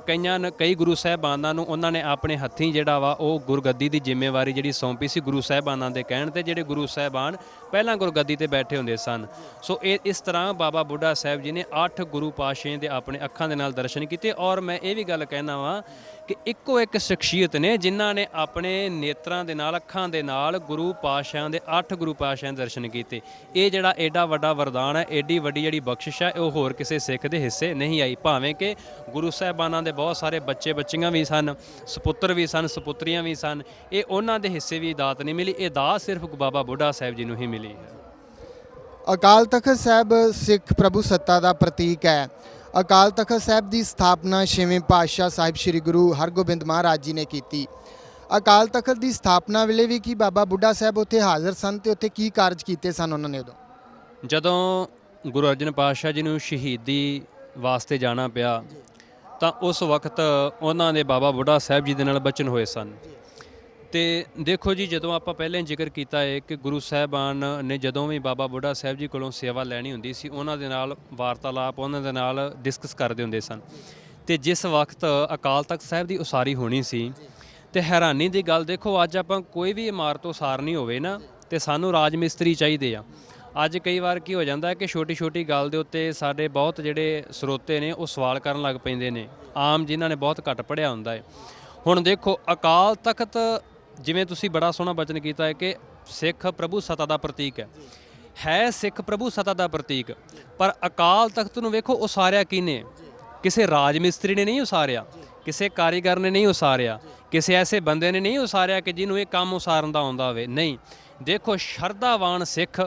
ਕਈ ਗੁਰੂ ਸਾਹਿਬਾਨਾਂ ਨੂੰ ਉਹਨਾਂ ਨੇ ਆਪਣੇ ਹੱਥੀਂ ਜਿਹੜਾ ਵਾ ਉਹ ਗੁਰਗੱਦੀ ਦੀ ਜ਼ਿੰਮੇਵਾਰੀ ਜਿਹੜੀ ਸੌਂਪੀ ਸੀ ਗੁਰੂ ਸਾਹਿਬਾਨਾਂ ਦੇ ਕਹਿਣ ਤੇ, ਜਿਹੜੇ ਗੁਰੂ ਸਾਹਿਬਾਨ ਪਹਿਲਾਂ ਗੁਰਗੱਦੀ ਤੇ ਬੈਠੇ ਹੁੰਦੇ ਸਨ। ਸੋ ਇਹ ਇਸ ਤਰ੍ਹਾਂ ਬਾਬਾ ਬੁੱਢਾ ਸਾਹਿਬ ਜੀ ਨੇ 8 ਗੁਰੂ ਪਾਤਸ਼ਾਹਾਂ ਦੇ ਆਪਣੇ ਅੱਖਾਂ ਦੇ ਨਾਲ ਦਰਸ਼ਨ ਕੀਤੇ। ਔਰ ਮੈਂ ਇਹ ਵੀ ਗੱਲ ਕਹਿਣਾ ਵਾਂ ਕਿ ਇੱਕੋ ਇੱਕ ਸ਼ਖਸੀਅਤ ਨੇ ਜਿਨ੍ਹਾਂ ਨੇ ਆਪਣੇ ਨੇਤਰਾਂ ਦੇ ਨਾਲ, ਅੱਖਾਂ ਦੇ ਨਾਲ ਗੁਰੂ ਪਾਤਸ਼ਾਹਾਂ ਦੇ 8 ਗੁਰੂ ਪਾਤਸ਼ਾਹਾਂ ਦੇ ਦਰਸ਼ਨ ਕੀਤੇ। ਇਹ ਜਿਹੜਾ ਐਡਾ ਵੱਡਾ ਵਰਦਾਨ ਹੈ, ਐਡੀ ਵੱਡੀ ਜਿਹੜੀ ਬਖਸ਼ਿਸ਼ ਹੈ, ਉਹ ਹੋਰ ਕਿਸੇ ਸਿੱਖ ਦੇ ਹਿੱਸੇ ਨਹੀਂ ਆਈ। ਭਾਵੇਂ ਕਿ ਗੁਰੂ ਸਾਹਿਬਾਨਾਂ ਦੇ ਬਹੁਤ ਸਾਰੇ ਬੱਚੇ ਬੱਚੀਆਂ ਵੀ ਸਨ, ਸੁਪੁੱਤਰ ਵੀ ਸਨ, ਸੁਪੁੱਤਰੀਆਂ ਵੀ ਸਨ, ਇਹ ਉਹਨਾਂ ਦੇ ਹਿੱਸੇ ਵੀ ਦਾਤ ਨਹੀਂ ਮਿਲੀ। ਇਹ ਦਾਤ ਸਿਰਫ ਬਾਬਾ ਬੁੱਢਾ ਸਾਹਿਬ ਜੀ ਨੂੰ ਹੀ ਮਿਲੀ ਹੈ। ਅਕਾਲ ਤਖਤ ਸਾਹਿਬ ਸਿੱਖ ਪ੍ਰਭੂ ਸੱਤਾ ਦਾ ਪ੍ਰਤੀਕ ਹੈ। ਅਕਾਲ ਤਖਤ ਸਾਹਿਬ ਦੀ ਸਥਾਪਨਾ 6ਵੇਂ ਪਾਤਸ਼ਾਹ ਸਾਹਿਬ ਸ੍ਰੀ ਗੁਰੂ ਹਰਗੋਬਿੰਦ ਮਹਾਰਾਜ ਜੀ ਨੇ ਕੀਤੀ। ਅਕਾਲ ਤਖਤ ਦੀ ਸਥਾਪਨਾ ਵੇਲੇ ਵੀ ਕੀ ਬਾਬਾ ਬੁੱਢਾ ਸਾਹਿਬ ਉੱਥੇ ਹਾਜ਼ਰ ਸਨ ਤੇ ਉੱਥੇ ਕੀ ਕਾਰਜ ਕੀਤੇ ਸਨ ਉਹਨਾਂ ਨੇ ਉਦੋਂ? ਜਦੋਂ ਗੁਰੂ ਅਰਜਨ ਪਾਤਸ਼ਾਹ ਜੀ ਨੂੰ ਸ਼ਹੀਦੀ ਵਾਸਤੇ ਜਾਣਾ ਪਿਆ ਤਾਂ ਉਸ ਵਕਤ ਉਹਨਾਂ ਦੇ ਬਾਬਾ ਬੁੱਢਾ ਸਾਹਿਬ ਜੀ ਦੇ ਨਾਲ ਬਚਨ ਹੋਏ ਸਨ। ਤੇ ਦੇਖੋ ਜੀ, ਜਦੋਂ ਆਪਾਂ ਪਹਿਲਾਂ ਜ਼ਿਕਰ ਕੀਤਾ ਹੈ ਕਿ ਗੁਰੂ ਸਾਹਿਬਾਨ ਨੇ ਜਦੋਂ ਵੀ ਬਾਬਾ ਬੁੱਢਾ ਸਾਹਿਬ ਜੀ ਕੋਲੋਂ ਸੇਵਾ ਲੈਣੀ ਹੁੰਦੀ ਸੀ, ਉਹਨਾਂ ਦੇ ਨਾਲ ਵਾਰਤਾਲਾਪ, ਉਹਨਾਂ ਦੇ ਨਾਲ ਡਿਸਕਸ ਕਰਦੇ ਹੁੰਦੇ ਸਨ। ਤੇ ਜਿਸ ਵਕਤ ਅਕਾਲ ਤਖਤ ਸਾਹਿਬ ਦੀ ਉਸਾਰੀ ਹੋਣੀ ਸੀ, ਤੇ ਹੈਰਾਨੀ ਦੀ ਗੱਲ ਦੇਖੋ, ਅੱਜ ਆਪਾਂ ਕੋਈ ਵੀ ਇਮਾਰਤ ਉਸਾਰਨੀ ਹੋਵੇ ਨਾ, ਤੇ ਸਾਨੂੰ ਰਾਜ ਮਿਸਤਰੀ ਚਾਹੀਦੇ ਆ। ਅੱਜ ਕਈ ਵਾਰ ਕੀ ਹੋ ਜਾਂਦਾ ਕਿ ਛੋਟੀ ਛੋਟੀ ਗੱਲ ਦੇ ਉੱਤੇ ਸਾਡੇ ਬਹੁਤ ਜਿਹੜੇ ਸਰੋਤੇ ਨੇ ਉਹ ਸਵਾਲ ਕਰਨ ਲੱਗ ਪੈਂਦੇ ਨੇ, ਆਮ ਜਿਨ੍ਹਾਂ ਨੇ ਬਹੁਤ ਘੱਟ ਪੜ੍ਹਿਆ ਹੁੰਦਾ ਹੈ। ਹੁਣ ਦੇਖੋ, ਅਕਾਲ ਤਖਤ, ਜਿਵੇਂ ਤੁਸੀਂ ਬੜਾ ਸੋਹਣਾ ਬਚਨ ਕੀਤਾ ਹੈ ਕਿ ਸਿੱਖ ਪ੍ਰਭੂ ਸੱਤਾ ਦਾ ਪ੍ਰਤੀਕ ਹੈ ਸਿੱਖ ਪ੍ਰਭੂ ਸੱਤਾ ਦਾ ਪ੍ਰਤੀਕ, ਪਰ ਅਕਾਲ ਤਖਤ ਨੂੰ ਵੇਖੋ ਉਸਾਰਿਆ ਕਿਹਨੇ? ਕਿਸੇ ਰਾਜ ਮਿਸਤਰੀ ਨੇ ਨਹੀਂ ਉਸਾਰਿਆ, ਕਿਸੇ ਕਾਰੀਗਰ ਨੇ ਨਹੀਂ ਉਸਾਰਿਆ, ਕਿਸੇ ਐਸੇ ਬੰਦੇ ਨੇ ਨਹੀਂ ਉਸਾਰਿਆ ਕਿ ਜਿਹਨੂੰ ਇਹ ਕੰਮ ਉਸਾਰਨ ਦਾ ਆਉਂਦਾ ਹੋਵੇ। ਨਹੀਂ, ਦੇਖੋ, ਸ਼ਰਧਾਵਾਨ ਸਿੱਖ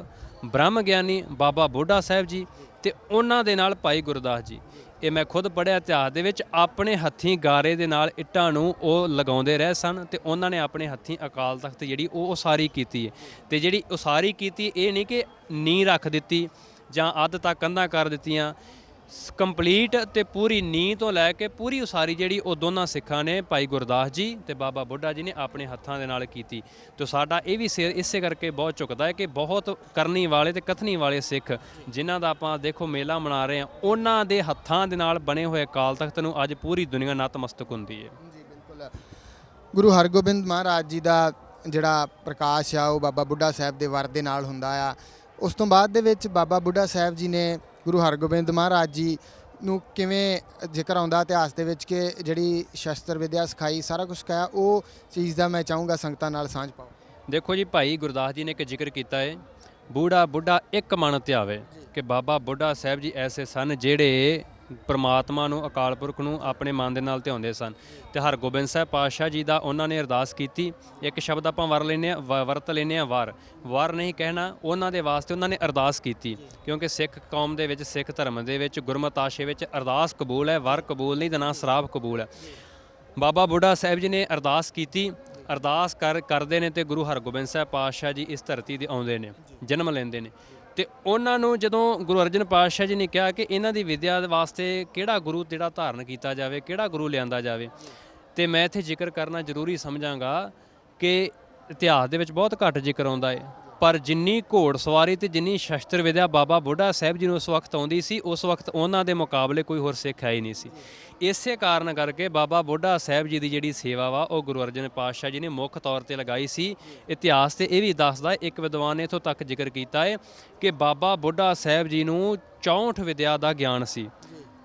ਬ੍ਰਹਮ ਗਿਆਨੀ ਬਾਬਾ ਬੁੱਢਾ ਸਾਹਿਬ ਜੀ ਤੇ ਉਹਨਾਂ ਦੇ ਨਾਲ ਭਾਈ ਗੁਰਦਾਸ ਜੀ, ਇਹ ਮੈਂ ਖੁਦ ਪੜ੍ਹਿਆ ਇਤਿਹਾਸ ਦੇ ਵਿੱਚ, ਆਪਣੇ ਹੱਥੀਂ ਗਾਰੇ ਦੇ ਨਾਲ ਇੱਟਾਂ ਨੂੰ ਉਹ ਲਗਾਉਂਦੇ ਰਹੇ ਸਨ ਤੇ ਉਹਨਾਂ ਨੇ ਆਪਣੇ ਹੱਥੀਂ ਅਕਾਲ ਤਖਤ ਜਿਹੜੀ ਉਹ ਉਸਾਰੀ ਕੀਤੀ ਹੈ। ਤੇ ਜਿਹੜੀ ਉਸਾਰੀ ਕੀਤੀ, ਇਹ ਨਹੀਂ ਕਿ ਨੀਂਹ ਰੱਖ ਦਿੱਤੀ ਜਾਂ ਅੱਧ ਤੱਕ ਕੰਧਾਂ ਕਰ ਦਿੱਤੀਆਂ, ਕੰਪਲੀਟ ਤੇ ਪੂਰੀ ਨੀਂਹ ਤੋਂ ਲੈ ਕੇ ਪੂਰੀ ਉਸਾਰੀ ਜਿਹੜੀ ਉਹ ਦੋਨਾਂ ਸਿੱਖਾਂ ਨੇ, ਭਾਈ ਗੁਰਦਾਸ ਜੀ ਤੇ ਬਾਬਾ ਬੁੱਢਾ ਜੀ ਨੇ ਆਪਣੇ ਹੱਥਾਂ ਦੇ ਨਾਲ ਕੀਤੀ। ਤੇ ਸਾਡਾ ਇਹ ਵੀ ਸਿਰ ਇਸੇ ਕਰਕੇ ਬਹੁਤ ਝੁਕਦਾ ਹੈ ਕਿ ਬਹੁਤ ਕਰਨੀ ਵਾਲੇ ਤੇ ਕਥਨੀ ਵਾਲੇ ਸਿੱਖ ਜਿਨ੍ਹਾਂ ਦਾ ਆਪਾਂ ਦੇਖੋ ਮੇਲਾ ਮਨਾ ਰਹੇ ਹਾਂ, ਉਹਨਾਂ ਦੇ ਹੱਥਾਂ ਦੇ ਨਾਲ ਬਣੇ ਹੋਏ ਅਕਾਲ ਤਖਤ ਨੂੰ ਅੱਜ ਪੂਰੀ ਦੁਨੀਆ ਨਤਮਸਤਕ ਹੁੰਦੀ ਹੈ। ਜੀ ਬਿਲਕੁਲ। ਗੁਰੂ ਹਰਗੋਬਿੰਦ ਮਹਾਰਾਜ ਜੀ ਦਾ ਜਿਹੜਾ ਪ੍ਰਕਾਸ਼ ਆ ਉਹ ਬਾਬਾ ਬੁੱਢਾ ਸਾਹਿਬ ਦੇ ਵਰ ਦੇ ਨਾਲ ਹੁੰਦਾ ਆ। ਉਸ ਤੋਂ ਬਾਅਦ ਦੇ ਵਿੱਚ ਬਾਬਾ ਬੁੱਢਾ ਸਾਹਿਬ ਜੀ ਨੇ ਗੁਰੂ ਹਰਗੋਬਿੰਦ ਮਹਾਰਾਜ ਜੀ ਨੂੰ ਕਿਵੇਂ ਜ਼ਿਕਰ ਆਉਂਦਾ ਇਤਿਹਾਸ ਦੇ ਵਿੱਚ ਕਿ ਜਿਹੜੀ ਸ਼ਸਤਰ ਵਿਦਿਆ ਸਿਖਾਈ, ਸਾਰਾ ਕੁਝ ਸਿਖਾਇਆ, ਉਹ ਚੀਜ਼ ਦਾ ਮੈਂ ਚਾਹੂੰਗਾ ਸੰਗਤਾਂ ਨਾਲ ਸਾਂਝ ਪਾਓ। ਦੇਖੋ ਜੀ, ਭਾਈ ਗੁਰਦਾਸ ਜੀ ਨੇ ਇੱਕ ਜ਼ਿਕਰ ਕੀਤਾ ਹੈ, ਬੂੜਾ ਬੁੱਢਾ ਇੱਕ ਮਨ ਧਿਆਵੇ, ਕਿ ਬਾਬਾ ਬੁੱਢਾ ਸਾਹਿਬ ਜੀ ਐਸੇ ਸਨ ਜਿਹੜੇ ਪਰਮਾਤਮਾ ਨੂੰ, ਅਕਾਲ ਪੁਰਖ ਨੂੰ ਆਪਣੇ ਮਨ ਦੇ ਨਾਲ ਧਿਆਉਂਦੇ ਸਨ। ਤੇ ਹਰਗੋਬਿੰਦ ਸਾਹਿਬ ਪਾਤਸ਼ਾਹ ਜੀ ਦਾ ਉਹਨਾਂ ਨੇ ਅਰਦਾਸ ਕੀਤੀ। ਇੱਕ ਸ਼ਬਦ ਆਪਾਂ ਵਰਤ ਲੈਂਦੇ ਹਾਂ, ਵਾਰ ਨਹੀਂ ਕਹਿਣਾ, ਉਹਨਾਂ ਦੇ ਵਾਸਤੇ ਉਹਨਾਂ ਨੇ ਅਰਦਾਸ ਕੀਤੀ, ਕਿਉਂਕਿ ਸਿੱਖ ਕੌਮ ਦੇ ਵਿੱਚ, ਸਿੱਖ ਧਰਮ ਦੇ ਵਿੱਚ, ਗੁਰਮਤਿ ਆਸ਼ੇ ਵਿੱਚ ਅਰਦਾਸ ਕਬੂਲ ਹੈ, ਵਰ ਕਬੂਲ ਨਹੀਂ, ਤੇ ਨਾ ਸ਼ਰਾਬ ਕਬੂਲ ਹੈ। ਬਾਬਾ ਬੁੱਢਾ ਸਾਹਿਬ ਜੀ ਨੇ ਅਰਦਾਸ ਕੀਤੀ। ਅਰਦਾਸ ਕਰਦੇ ਨੇ ਤੇ ਗੁਰੂ ਹਰਗੋਬਿੰਦ ਸਾਹਿਬ ਪਾਤਸ਼ਾਹ ਜੀ ਇਸ ਧਰਤੀ ਤੇ ਆਉਂਦੇ ਨੇ, ਜਨਮ ਲੈਂਦੇ ਨੇ। ਤੇ ਉਹਨਾਂ ਨੂੰ ਜਦੋਂ ਗੁਰੂ ਅਰਜਨ ਪਾਤਸ਼ਾਹ ਜੀ ਨੇ ਕਿਹਾ ਕਿ ਇਹਨਾਂ ਦੀ ਵਿਦਿਆ ਵਾਸਤੇ ਕਿਹੜਾ ਗੁਰੂ ਜਿਹੜਾ ਧਾਰਨ ਕੀਤਾ ਜਾਵੇ, ਕਿਹੜਾ ਗੁਰੂ ਲਿਆਂਦਾ ਜਾਵੇ, ਤੇ ਮੈਂ ਇੱਥੇ ਜ਼ਿਕਰ ਕਰਨਾ ਜ਼ਰੂਰੀ ਸਮਝਾਂਗਾ ਕਿ ਇਤਿਹਾਸ ਦੇ ਵਿੱਚ ਬਹੁਤ ਘੱਟ ਜ਼ਿਕਰ ਆਉਂਦਾ ਹੈ, ਪਰ ਜਿੰਨੀ ਘੋੜ ਸਵਾਰੀ ਤੇ ਜਿੰਨੀ ਸ਼ਸਤਰ ਵਿਦਿਆ ਬਾਬਾ ਬੁੱਢਾ ਸਾਹਿਬ ਜੀ ਨੂੰ ਉਸ ਵਕਤ ਆਉਂਦੀ ਸੀ, ਉਸ ਵਕਤ ਉਹਨਾਂ ਦੇ ਮੁਕਾਬਲੇ ਕੋਈ ਹੋਰ ਸਿੱਖ ਹੈ ਹੀ ਨਹੀਂ ਸੀ। ਇਸੇ ਕਾਰਨ ਕਰਕੇ ਬਾਬਾ ਬੁੱਢਾ ਸਾਹਿਬ ਜੀ ਦੀ ਜਿਹੜੀ ਸੇਵਾ ਵਾ ਉਹ ਗੁਰੂ ਅਰਜਨ ਪਾਤਸ਼ਾਹ ਜੀ ਨੇ ਮੁੱਖ ਤੌਰ ਤੇ ਲਗਾਈ ਸੀ। ਇਤਿਹਾਸ ਤੇ ਇਹ ਵੀ ਦੱਸਦਾ, ਇੱਕ ਵਿਦਵਾਨ ਨੇ ਇੱਥੋਂ ਤੱਕ ਜ਼ਿਕਰ ਕੀਤਾ ਹੈ ਕਿ ਬਾਬਾ ਬੁੱਢਾ ਸਾਹਿਬ ਜੀ ਨੂੰ 64 ਵਿਦਿਆ ਦਾ ਗਿਆਨ ਸੀ।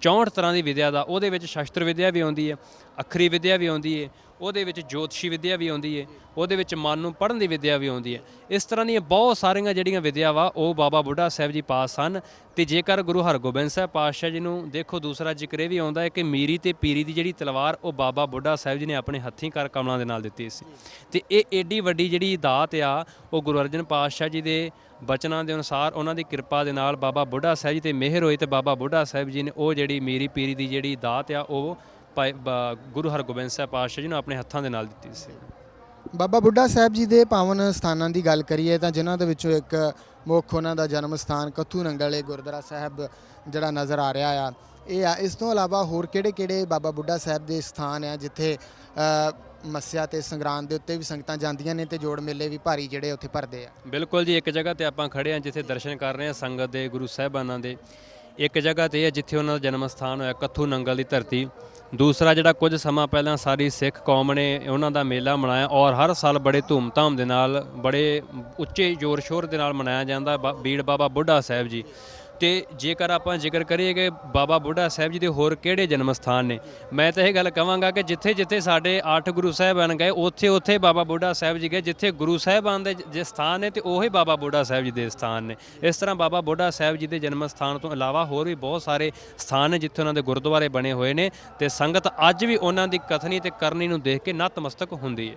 64 ਤਰ੍ਹਾਂ ਦੀ ਵਿਦਿਆ ਦਾ, ਉਹਦੇ ਵਿੱਚ ਸ਼ਸਤਰ ਵਿਦਿਆ ਵੀ ਆਉਂਦੀ ਹੈ, ਅੱਖਰੀ ਵਿਦਿਆ ਵੀ ਆਉਂਦੀ ਹੈ, ਉਹਦੇ ਵਿੱਚ ਜੋਤਸ਼ੀ ਵਿਦਿਆ ਵੀ ਆਉਂਦੀ ਹੈ, ਉਹਦੇ ਵਿੱਚ ਮਨ ਨੂੰ ਪੜ੍ਹਨ ਦੀ ਵਿਦਿਆ ਵੀ ਆਉਂਦੀ ਹੈ। ਇਸ ਤਰ੍ਹਾਂ ਦੀਆਂ ਬਹੁਤ ਸਾਰੀਆਂ ਜਿਹੜੀਆਂ ਵਿਦਿਆ ਵਾ ਉਹ ਬਾਬਾ ਬੁੱਢਾ ਸਾਹਿਬ ਜੀ ਪਾਸ ਸਨ। ਤੇ ਜੇਕਰ ਗੁਰੂ ਹਰਗੋਬਿੰਦ ਸਾਹਿਬ ਪਾਤਸ਼ਾਹ ਜੀ ਨੂੰ ਦੇਖੋ, ਦੂਸਰਾ ਜ਼ਿਕਰ ਇਹ ਵੀ ਆਉਂਦਾ ਹੈ ਕਿ ਮੀਰੀ ਤੇ ਪੀਰੀ ਦੀ ਜਿਹੜੀ ਤਲਵਾਰ ਉਹ ਬਾਬਾ ਬੁੱਢਾ ਸਾਹਿਬ ਜੀ ਨੇ ਆਪਣੇ ਹੱਥੀਂ ਕਰ ਕਮਲਾਂ ਦੇ ਨਾਲ ਦਿੱਤੀ ਸੀ। ਤੇ ਇਹ ਏਡੀ ਵੱਡੀ ਜਿਹੜੀ ਦਾਤ ਆ ਉਹ ਗੁਰੂ ਅਰਜਨ ਪਾਤਸ਼ਾਹ ਜੀ ਦੇ ਬਚਨਾਂ ਦੇ ਅਨੁਸਾਰ, ਉਹਨਾਂ ਦੀ ਕਿਰਪਾ ਦੇ ਨਾਲ ਬਾਬਾ ਬੁੱਢਾ ਸਾਹਿਬ ਜੀ ਤੇ ਮਿਹਰ ਹੋਈ ਤੇ ਬਾਬਾ ਬੁੱਢਾ ਸਾਹਿਬ ਜੀ ਨੇ ਉਹ ਜਿਹੜੀ ਮੀਰੀ ਪੀਰੀ ਦੀ ਜਿਹੜੀ ਦਾਤ ਆ ਉਹ ਗੁਰੂ ਹਰਗੋਬਿੰਦ ਸਾਹਿਬ ਪਾਤਸ਼ਾਹ ਜੀ ਨੂੰ ਆਪਣੇ ਹੱਥਾਂ ਦੇ ਨਾਲ ਦਿੱਤੀ ਸੀ। ਬਾਬਾ ਬੁੱਢਾ ਸਾਹਿਬ ਜੀ ਦੇ ਪਾਵਨ ਸਥਾਨਾਂ ਦੀ ਗੱਲ ਕਰੀਏ ਤਾਂ ਜਿਨ੍ਹਾਂ ਦੇ ਵਿੱਚੋਂ ਇੱਕ ਮੁੱਖ ਉਹਨਾਂ ਦਾ ਜਨਮ ਸਥਾਨ ਕੱਥੂ ਨੰਗਲ ਇਹ ਗੁਰਦੁਆਰਾ ਸਾਹਿਬ ਜਿਹੜਾ ਨਜ਼ਰ ਆ ਰਿਹਾ ਆ ਇਹ ਆ। ਇਸ ਤੋਂ ਇਲਾਵਾ ਹੋਰ ਕਿਹੜੇ ਬਾਬਾ ਬੁੱਢਾ ਸਾਹਿਬ ਦੇ ਸਥਾਨ ਆ ਜਿੱਥੇ ਮੱਸਿਆ ਤੇ ਸੰਗਰਾਂਦ ਦੇ ਉੱਤੇ ਵੀ ਸੰਗਤਾਂ ਜਾਂਦੀਆਂ ਨੇ ਤੇ ਜੋੜ ਮੇਲੇ ਵੀ ਭਾਰੀ ਜਿਹੜੇ ਉੱਥੇ ਭਰਦੇ ਆ? ਬਿਲਕੁਲ ਜੀ, ਇੱਕ ਜਗ੍ਹਾ ਤੇ ਆਪਾਂ ਖੜੇ ਆ ਜਿੱਥੇ ਦਰਸ਼ਨ ਕਰ ਰਹੇ ਆ ਸੰਗਤ ਦੇ, ਗੁਰੂ ਸਾਹਿਬਾਨਾਂ ਦੇ। ਇੱਕ ਜਗ੍ਹਾ ਤੇ ਹੈ ਜਿੱਥੇ ਉਹਨਾਂ ਦਾ ਜਨਮ ਸਥਾਨ ਹੋਇਆ, ਕੱਥੂ ਨੰਗਲ ਦੀ ਧਰਤੀ। ਦੂਸਰਾ ਜਿਹੜਾ ਕੁਝ ਸਮਾਂ ਪਹਿਲਾਂ ਸਾਰੀ ਸਿੱਖ ਕੌਮ ਨੇ ਉਹਨਾਂ ਦਾ ਮੇਲਾ ਮਨਾਇਆ ਔਰ ਹਰ ਸਾਲ ਬੜੇ ਧੂਮਧਾਮ ਦੇ ਨਾਲ, ਬੜੇ ਉੱਚੇ ਜ਼ੋਰ ਸ਼ੋਰ ਦੇ ਨਾਲ ਮਨਾਇਆ ਜਾਂਦਾ ਬੀੜ ਬਾਬਾ ਬੁੱਢਾ ਸਾਹਿਬ ਜੀ। ਤੇ ਜੇਕਰ ਆਪਾਂ ਜ਼ਿਕਰ ਕਰੀਏ ਕਿ ਬਾਬਾ ਬੁੱਢਾ ਸਾਹਿਬ ਜੀ ਦੇ ਹੋਰ ਕਿਹੜੇ ਜਨਮ ਸਥਾਨ ਨੇ, ਮੈਂ ਤਾਂ ਇਹ ਗੱਲ ਕਹਾਂਗਾ ਕਿ ਜਿੱਥੇ ਜਿੱਥੇ ਸਾਡੇ 8 ਗੁਰੂ ਸਾਹਿਬਾਨ ਗਏ ਉੱਥੇ ਉੱਥੇ ਬਾਬਾ ਬੁੱਢਾ ਸਾਹਿਬ ਜੀ ਗਏ। ਜਿੱਥੇ ਗੁਰੂ ਸਾਹਿਬਾਨ ਦੇ ਜੇ ਸਥਾਨ ਨੇ ਤੇ ਉਹੀ ਬਾਬਾ ਬੁੱਢਾ ਸਾਹਿਬ ਜੀ ਦੇ ਸਥਾਨ ਨੇ। ਇਸ ਤਰ੍ਹਾਂ ਬਾਬਾ ਬੁੱਢਾ ਸਾਹਿਬ ਜੀ ਦੇ ਜਨਮ ਸਥਾਨ ਤੋਂ ਇਲਾਵਾ ਹੋਰ ਵੀ ਬਹੁਤ ਸਾਰੇ ਸਥਾਨ ਨੇ ਜਿੱਥੇ ਉਹਨਾਂ ਦੇ ਗੁਰਦੁਆਰੇ ਬਣੇ ਹੋਏ ਨੇ ਤੇ ਸੰਗਤ ਅੱਜ ਵੀ ਉਹਨਾਂ ਦੀ ਕਥਨੀ ਤੇ ਕਰਨੀ ਨੂੰ ਦੇਖ ਕੇ ਨਤਮਸਤਕ ਹੁੰਦੀ ਹੈ।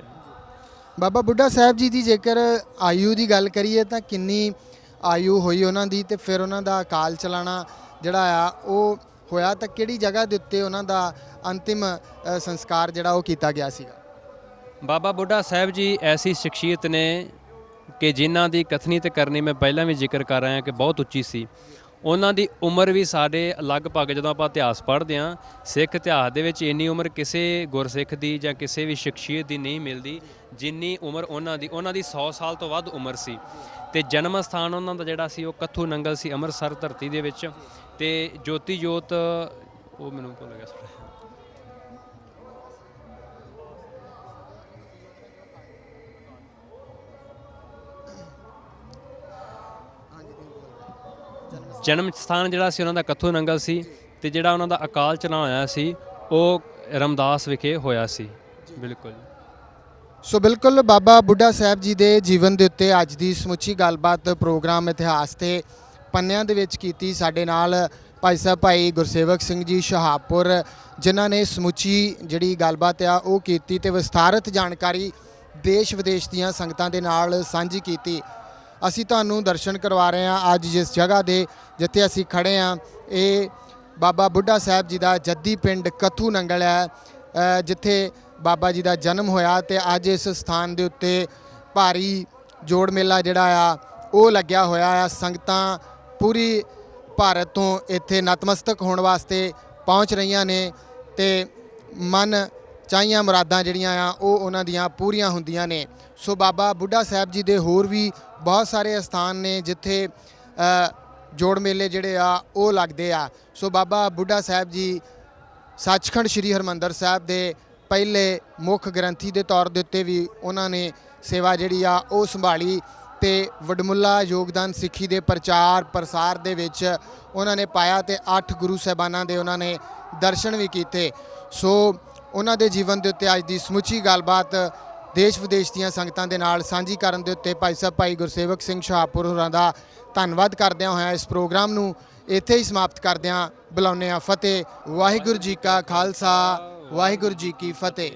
ਬਾਬਾ ਬੁੱਢਾ ਸਾਹਿਬ ਜੀ ਦੀ ਜੇਕਰ ਆਯੂ ਦੀ ਗੱਲ ਕਰੀਏ ਤਾਂ ਕਿੰਨੀ ਆਯੂ ਹੋਈ ਉਹਨਾਂ ਦੀ ਤੇ ਫਿਰ ਉਹਨਾਂ ਦਾ ਅਕਾਲ ਚਲਾਣਾ ਜਿਹੜਾ ਆ ਉਹ ਹੋਇਆ ਤਾਂ ਕਿਹੜੀ ਜਗ੍ਹਾ ਦੇ ਉੱਤੇ ਉਹਨਾਂ ਦਾ ਅੰਤਿਮ ਸੰਸਕਾਰ ਜਿਹੜਾ ਉਹ ਕੀਤਾ ਗਿਆ ਸੀਗਾ? ਬਾਬਾ ਬੁੱਢਾ ਸਾਹਿਬ ਜੀ ਐਸੀ ਸ਼ਖਸੀਅਤ ਨੇ ਕਿ ਜਿਨ੍ਹਾਂ ਦੀ ਕਥਨੀ ਤੇ ਕਰਨੀ ਮੈਂ ਪਹਿਲਾਂ ਵੀ ਜ਼ਿਕਰ ਕਰ ਰਿਹਾ ਕਿ ਬਹੁਤ ਉੱਚੀ ਸੀ। ਉਹਨਾਂ ਦੀ ਉਮਰ ਵੀ ਸਾਡੇ ਲਗਭਗ ਜਦੋਂ ਆਪਾਂ ਇਤਿਹਾਸ ਪੜ੍ਹਦੇ ਹਾਂ, ਸਿੱਖ ਇਤਿਹਾਸ ਦੇ ਵਿੱਚ ਇੰਨੀ ਉਮਰ ਕਿਸੇ ਗੁਰਸਿੱਖ ਦੀ ਜਾਂ ਕਿਸੇ ਵੀ ਸ਼ਖਸੀਅਤ ਦੀ ਨਹੀਂ ਮਿਲਦੀ ਜਿੰਨੀ ਉਮਰ ਉਹਨਾਂ ਦੀ 100 ਸਾਲ ਤੋਂ ਵੱਧ ਉਮਰ ਸੀ। ਤੇ ਜਨਮ ਸਥਾਨ ਉਹਨਾਂ ਦਾ ਜਿਹੜਾ ਸੀ ਉਹ ਕੱਥੂ ਨੰਗਲ ਸੀ, ਅੰਮ੍ਰਿਤਸਰ ਧਰਤੀ ਦੇ ਵਿੱਚ। ਤੇ ਜੋਤੀ ਜੋਤ ਉਹ ਮੈਨੂੰ ਭੁੱਲ ਗਿਆ ਥੋੜ੍ਹਾ। ਜਨਮ ਸਥਾਨ ਜਿਹੜਾ ਸੀ ਉਹਨਾਂ ਦਾ ਕੱਥੂ ਨੰਗਲ ਸੀ ਤੇ ਜਿਹੜਾ ਉਹਨਾਂ ਦਾ ਅਕਾਲ ਚਲਾਣਾ ਹੋਇਆ ਸੀ ਉਹ ਰਮਦਾਸ ਵਿਖੇ ਹੋਇਆ ਸੀ। ਬਿਲਕੁਲ। ਸੋ ਬਿਲਕੁਲ ਬਾਬਾ ਬੁੱਢਾ ਸਾਹਿਬ ਜੀ ਦੇ ਜੀਵਨ ਦੇ ਉੱਤੇ ਅੱਜ ਦੀ ਸਮੁੱਚੀ ਗੱਲਬਾਤ ਪ੍ਰੋਗਰਾਮ ਇਤਿਹਾਸ ਤੇ ਪੰਨਿਆਂ ਦੇ ਵਿੱਚ ਕੀਤੀ। ਸਾਡੇ ਨਾਲ ਭਾਈ ਸਾਹਿਬ ਭਾਈ ਗੁਰਸੇਵਕ ਸਿੰਘ ਜੀ ਸ਼ਹਾਬਪੁਰ ਜਿਨ੍ਹਾਂ ਨੇ ਸਮੁੱਚੀ ਜਿਹੜੀ ਗੱਲਬਾਤ ਆ ਉਹ ਕੀਤੀ ਤੇ ਵਿਸਥਾਰਤ ਜਾਣਕਾਰੀ ਦੇਸ਼ ਵਿਦੇਸ਼ ਦੀਆਂ ਸੰਗਤਾਂ ਦੇ ਨਾਲ ਸਾਂਝੀ ਕੀਤੀ। ਅਸੀਂ ਤੁਹਾਨੂੰ ਦਰਸ਼ਨ ਕਰਵਾ ਰਹੇ ਹਾਂ ਅੱਜ ਜਿਸ ਜਗ੍ਹਾ ਦੇ ਜਿੱਥੇ ਅਸੀਂ ਖੜੇ ਹਾਂ ਇਹ ਬਾਬਾ ਬੁੱਢਾ ਸਾਹਿਬ ਜੀ ਦਾ ਜੱਦੀ ਪਿੰਡ ਕੱਥੂ ਨੰਗਲ ਹੈ ਜਿੱਥੇ ਬਾਬਾ ਜੀ ਦਾ ਜਨਮ ਹੋਇਆ ਤੇ ਅੱਜ ਇਸ ਸਥਾਨ ਦੇ ਉੱਤੇ ਭਾਰੀ ਜੋੜ ਮੇਲਾ ਜਿਹੜਾ ਆ ਉਹ ਲੱਗਿਆ ਹੋਇਆ ਆ। ਸੰਗਤਾਂ ਪੂਰੀ ਭਾਰਤ ਤੋਂ ਇੱਥੇ ਨਤਮਸਤਕ ਹੋਣ ਵਾਸਤੇ ਪਹੁੰਚ ਰਹੀਆਂ ਨੇ ਤੇ ਮਨ ਚਾਹੀਆਂ ਮੁਰਾਦਾਂ ਜਿਹੜੀਆਂ ਆ ਉਹ ਉਹਨਾਂ ਦੀਆਂ ਪੂਰੀਆਂ ਹੁੰਦੀਆਂ ਨੇ। ਸੋ ਬਾਬਾ ਬੁੱਢਾ ਸਾਹਿਬ ਜੀ ਦੇ ਹੋਰ ਵੀ ਬਹੁਤ ਸਾਰੇ ਸਥਾਨ ਨੇ ਜਿੱਥੇ ਜੋੜ ਮੇਲੇ ਜਿਹੜੇ ਆ ਉਹ ਲੱਗਦੇ ਆ। ਸੋ ਬਾਬਾ ਬੁੱਢਾ ਸਾਹਿਬ ਜੀ ਸੱਚਖੰਡ ਸ੍ਰੀ ਹਰਿਮੰਦਰ ਸਾਹਿਬ ਦੇ ਪਹਿਲੇ ਮੁੱਖ ਗ੍ਰੰਥੀ ਦੇ ਤੌਰ ਦੇ ਉੱਤੇ ਵੀ ਉਹਨਾਂ ਨੇ ਸੇਵਾ ਜਿਹੜੀ ਆ ਉਹ ਸੰਭਾਲੀ ਤੇ ਵਡਮੁੱਲਾ ਯੋਗਦਾਨ ਸਿੱਖੀ ਦੇ ਪ੍ਰਚਾਰ ਪ੍ਰਸਾਰ ਦੇ ਵਿੱਚ ਉਹਨਾਂ ਨੇ ਪਾਇਆ ਤੇ 8 ਗੁਰੂ ਸਾਹਿਬਾਨਾਂ ਦੇ ਉਹਨਾਂ ਨੇ ਦਰਸ਼ਨ ਵੀ ਕੀਤੇ। ਸੋ ਉਹਨਾਂ ਦੇ ਜੀਵਨ ਦੇ ਉੱਤੇ ਅੱਜ ਦੀ ਸਮੁੱਚੀ ਗੱਲਬਾਤ ਦੇਸ਼ ਵਿਦੇਸ਼ ਦੀਆਂ ਸੰਗਤਾਂ ਦੇ ਨਾਲ ਸਾਂਝੀ ਕਰਨ ਦੇ ਉੱਤੇ ਭਾਈ ਸਾਹਿਬ ਭਾਈ ਗੁਰਸੇਵਕ ਸਿੰਘ ਸ਼ਹਾਬਪੁਰ ਹੋਰਾਂ ਦਾ ਧੰਨਵਾਦ ਕਰਦਿਆਂ ਹੋਇਆਂ ਇਸ ਪ੍ਰੋਗਰਾਮ ਨੂੰ ਇੱਥੇ ਹੀ ਸਮਾਪਤ ਕਰਦਿਆਂ ਬੁਲਾਉਂਦੇ ਹਾਂ ਫਤਿਹ। ਵਾਹਿਗੁਰੂ ਜੀ ਕਾ ਖਾਲਸਾ, ਵਾਹਿਗੁਰੂ ਜੀ ਕੀ ਫਤਿਹ।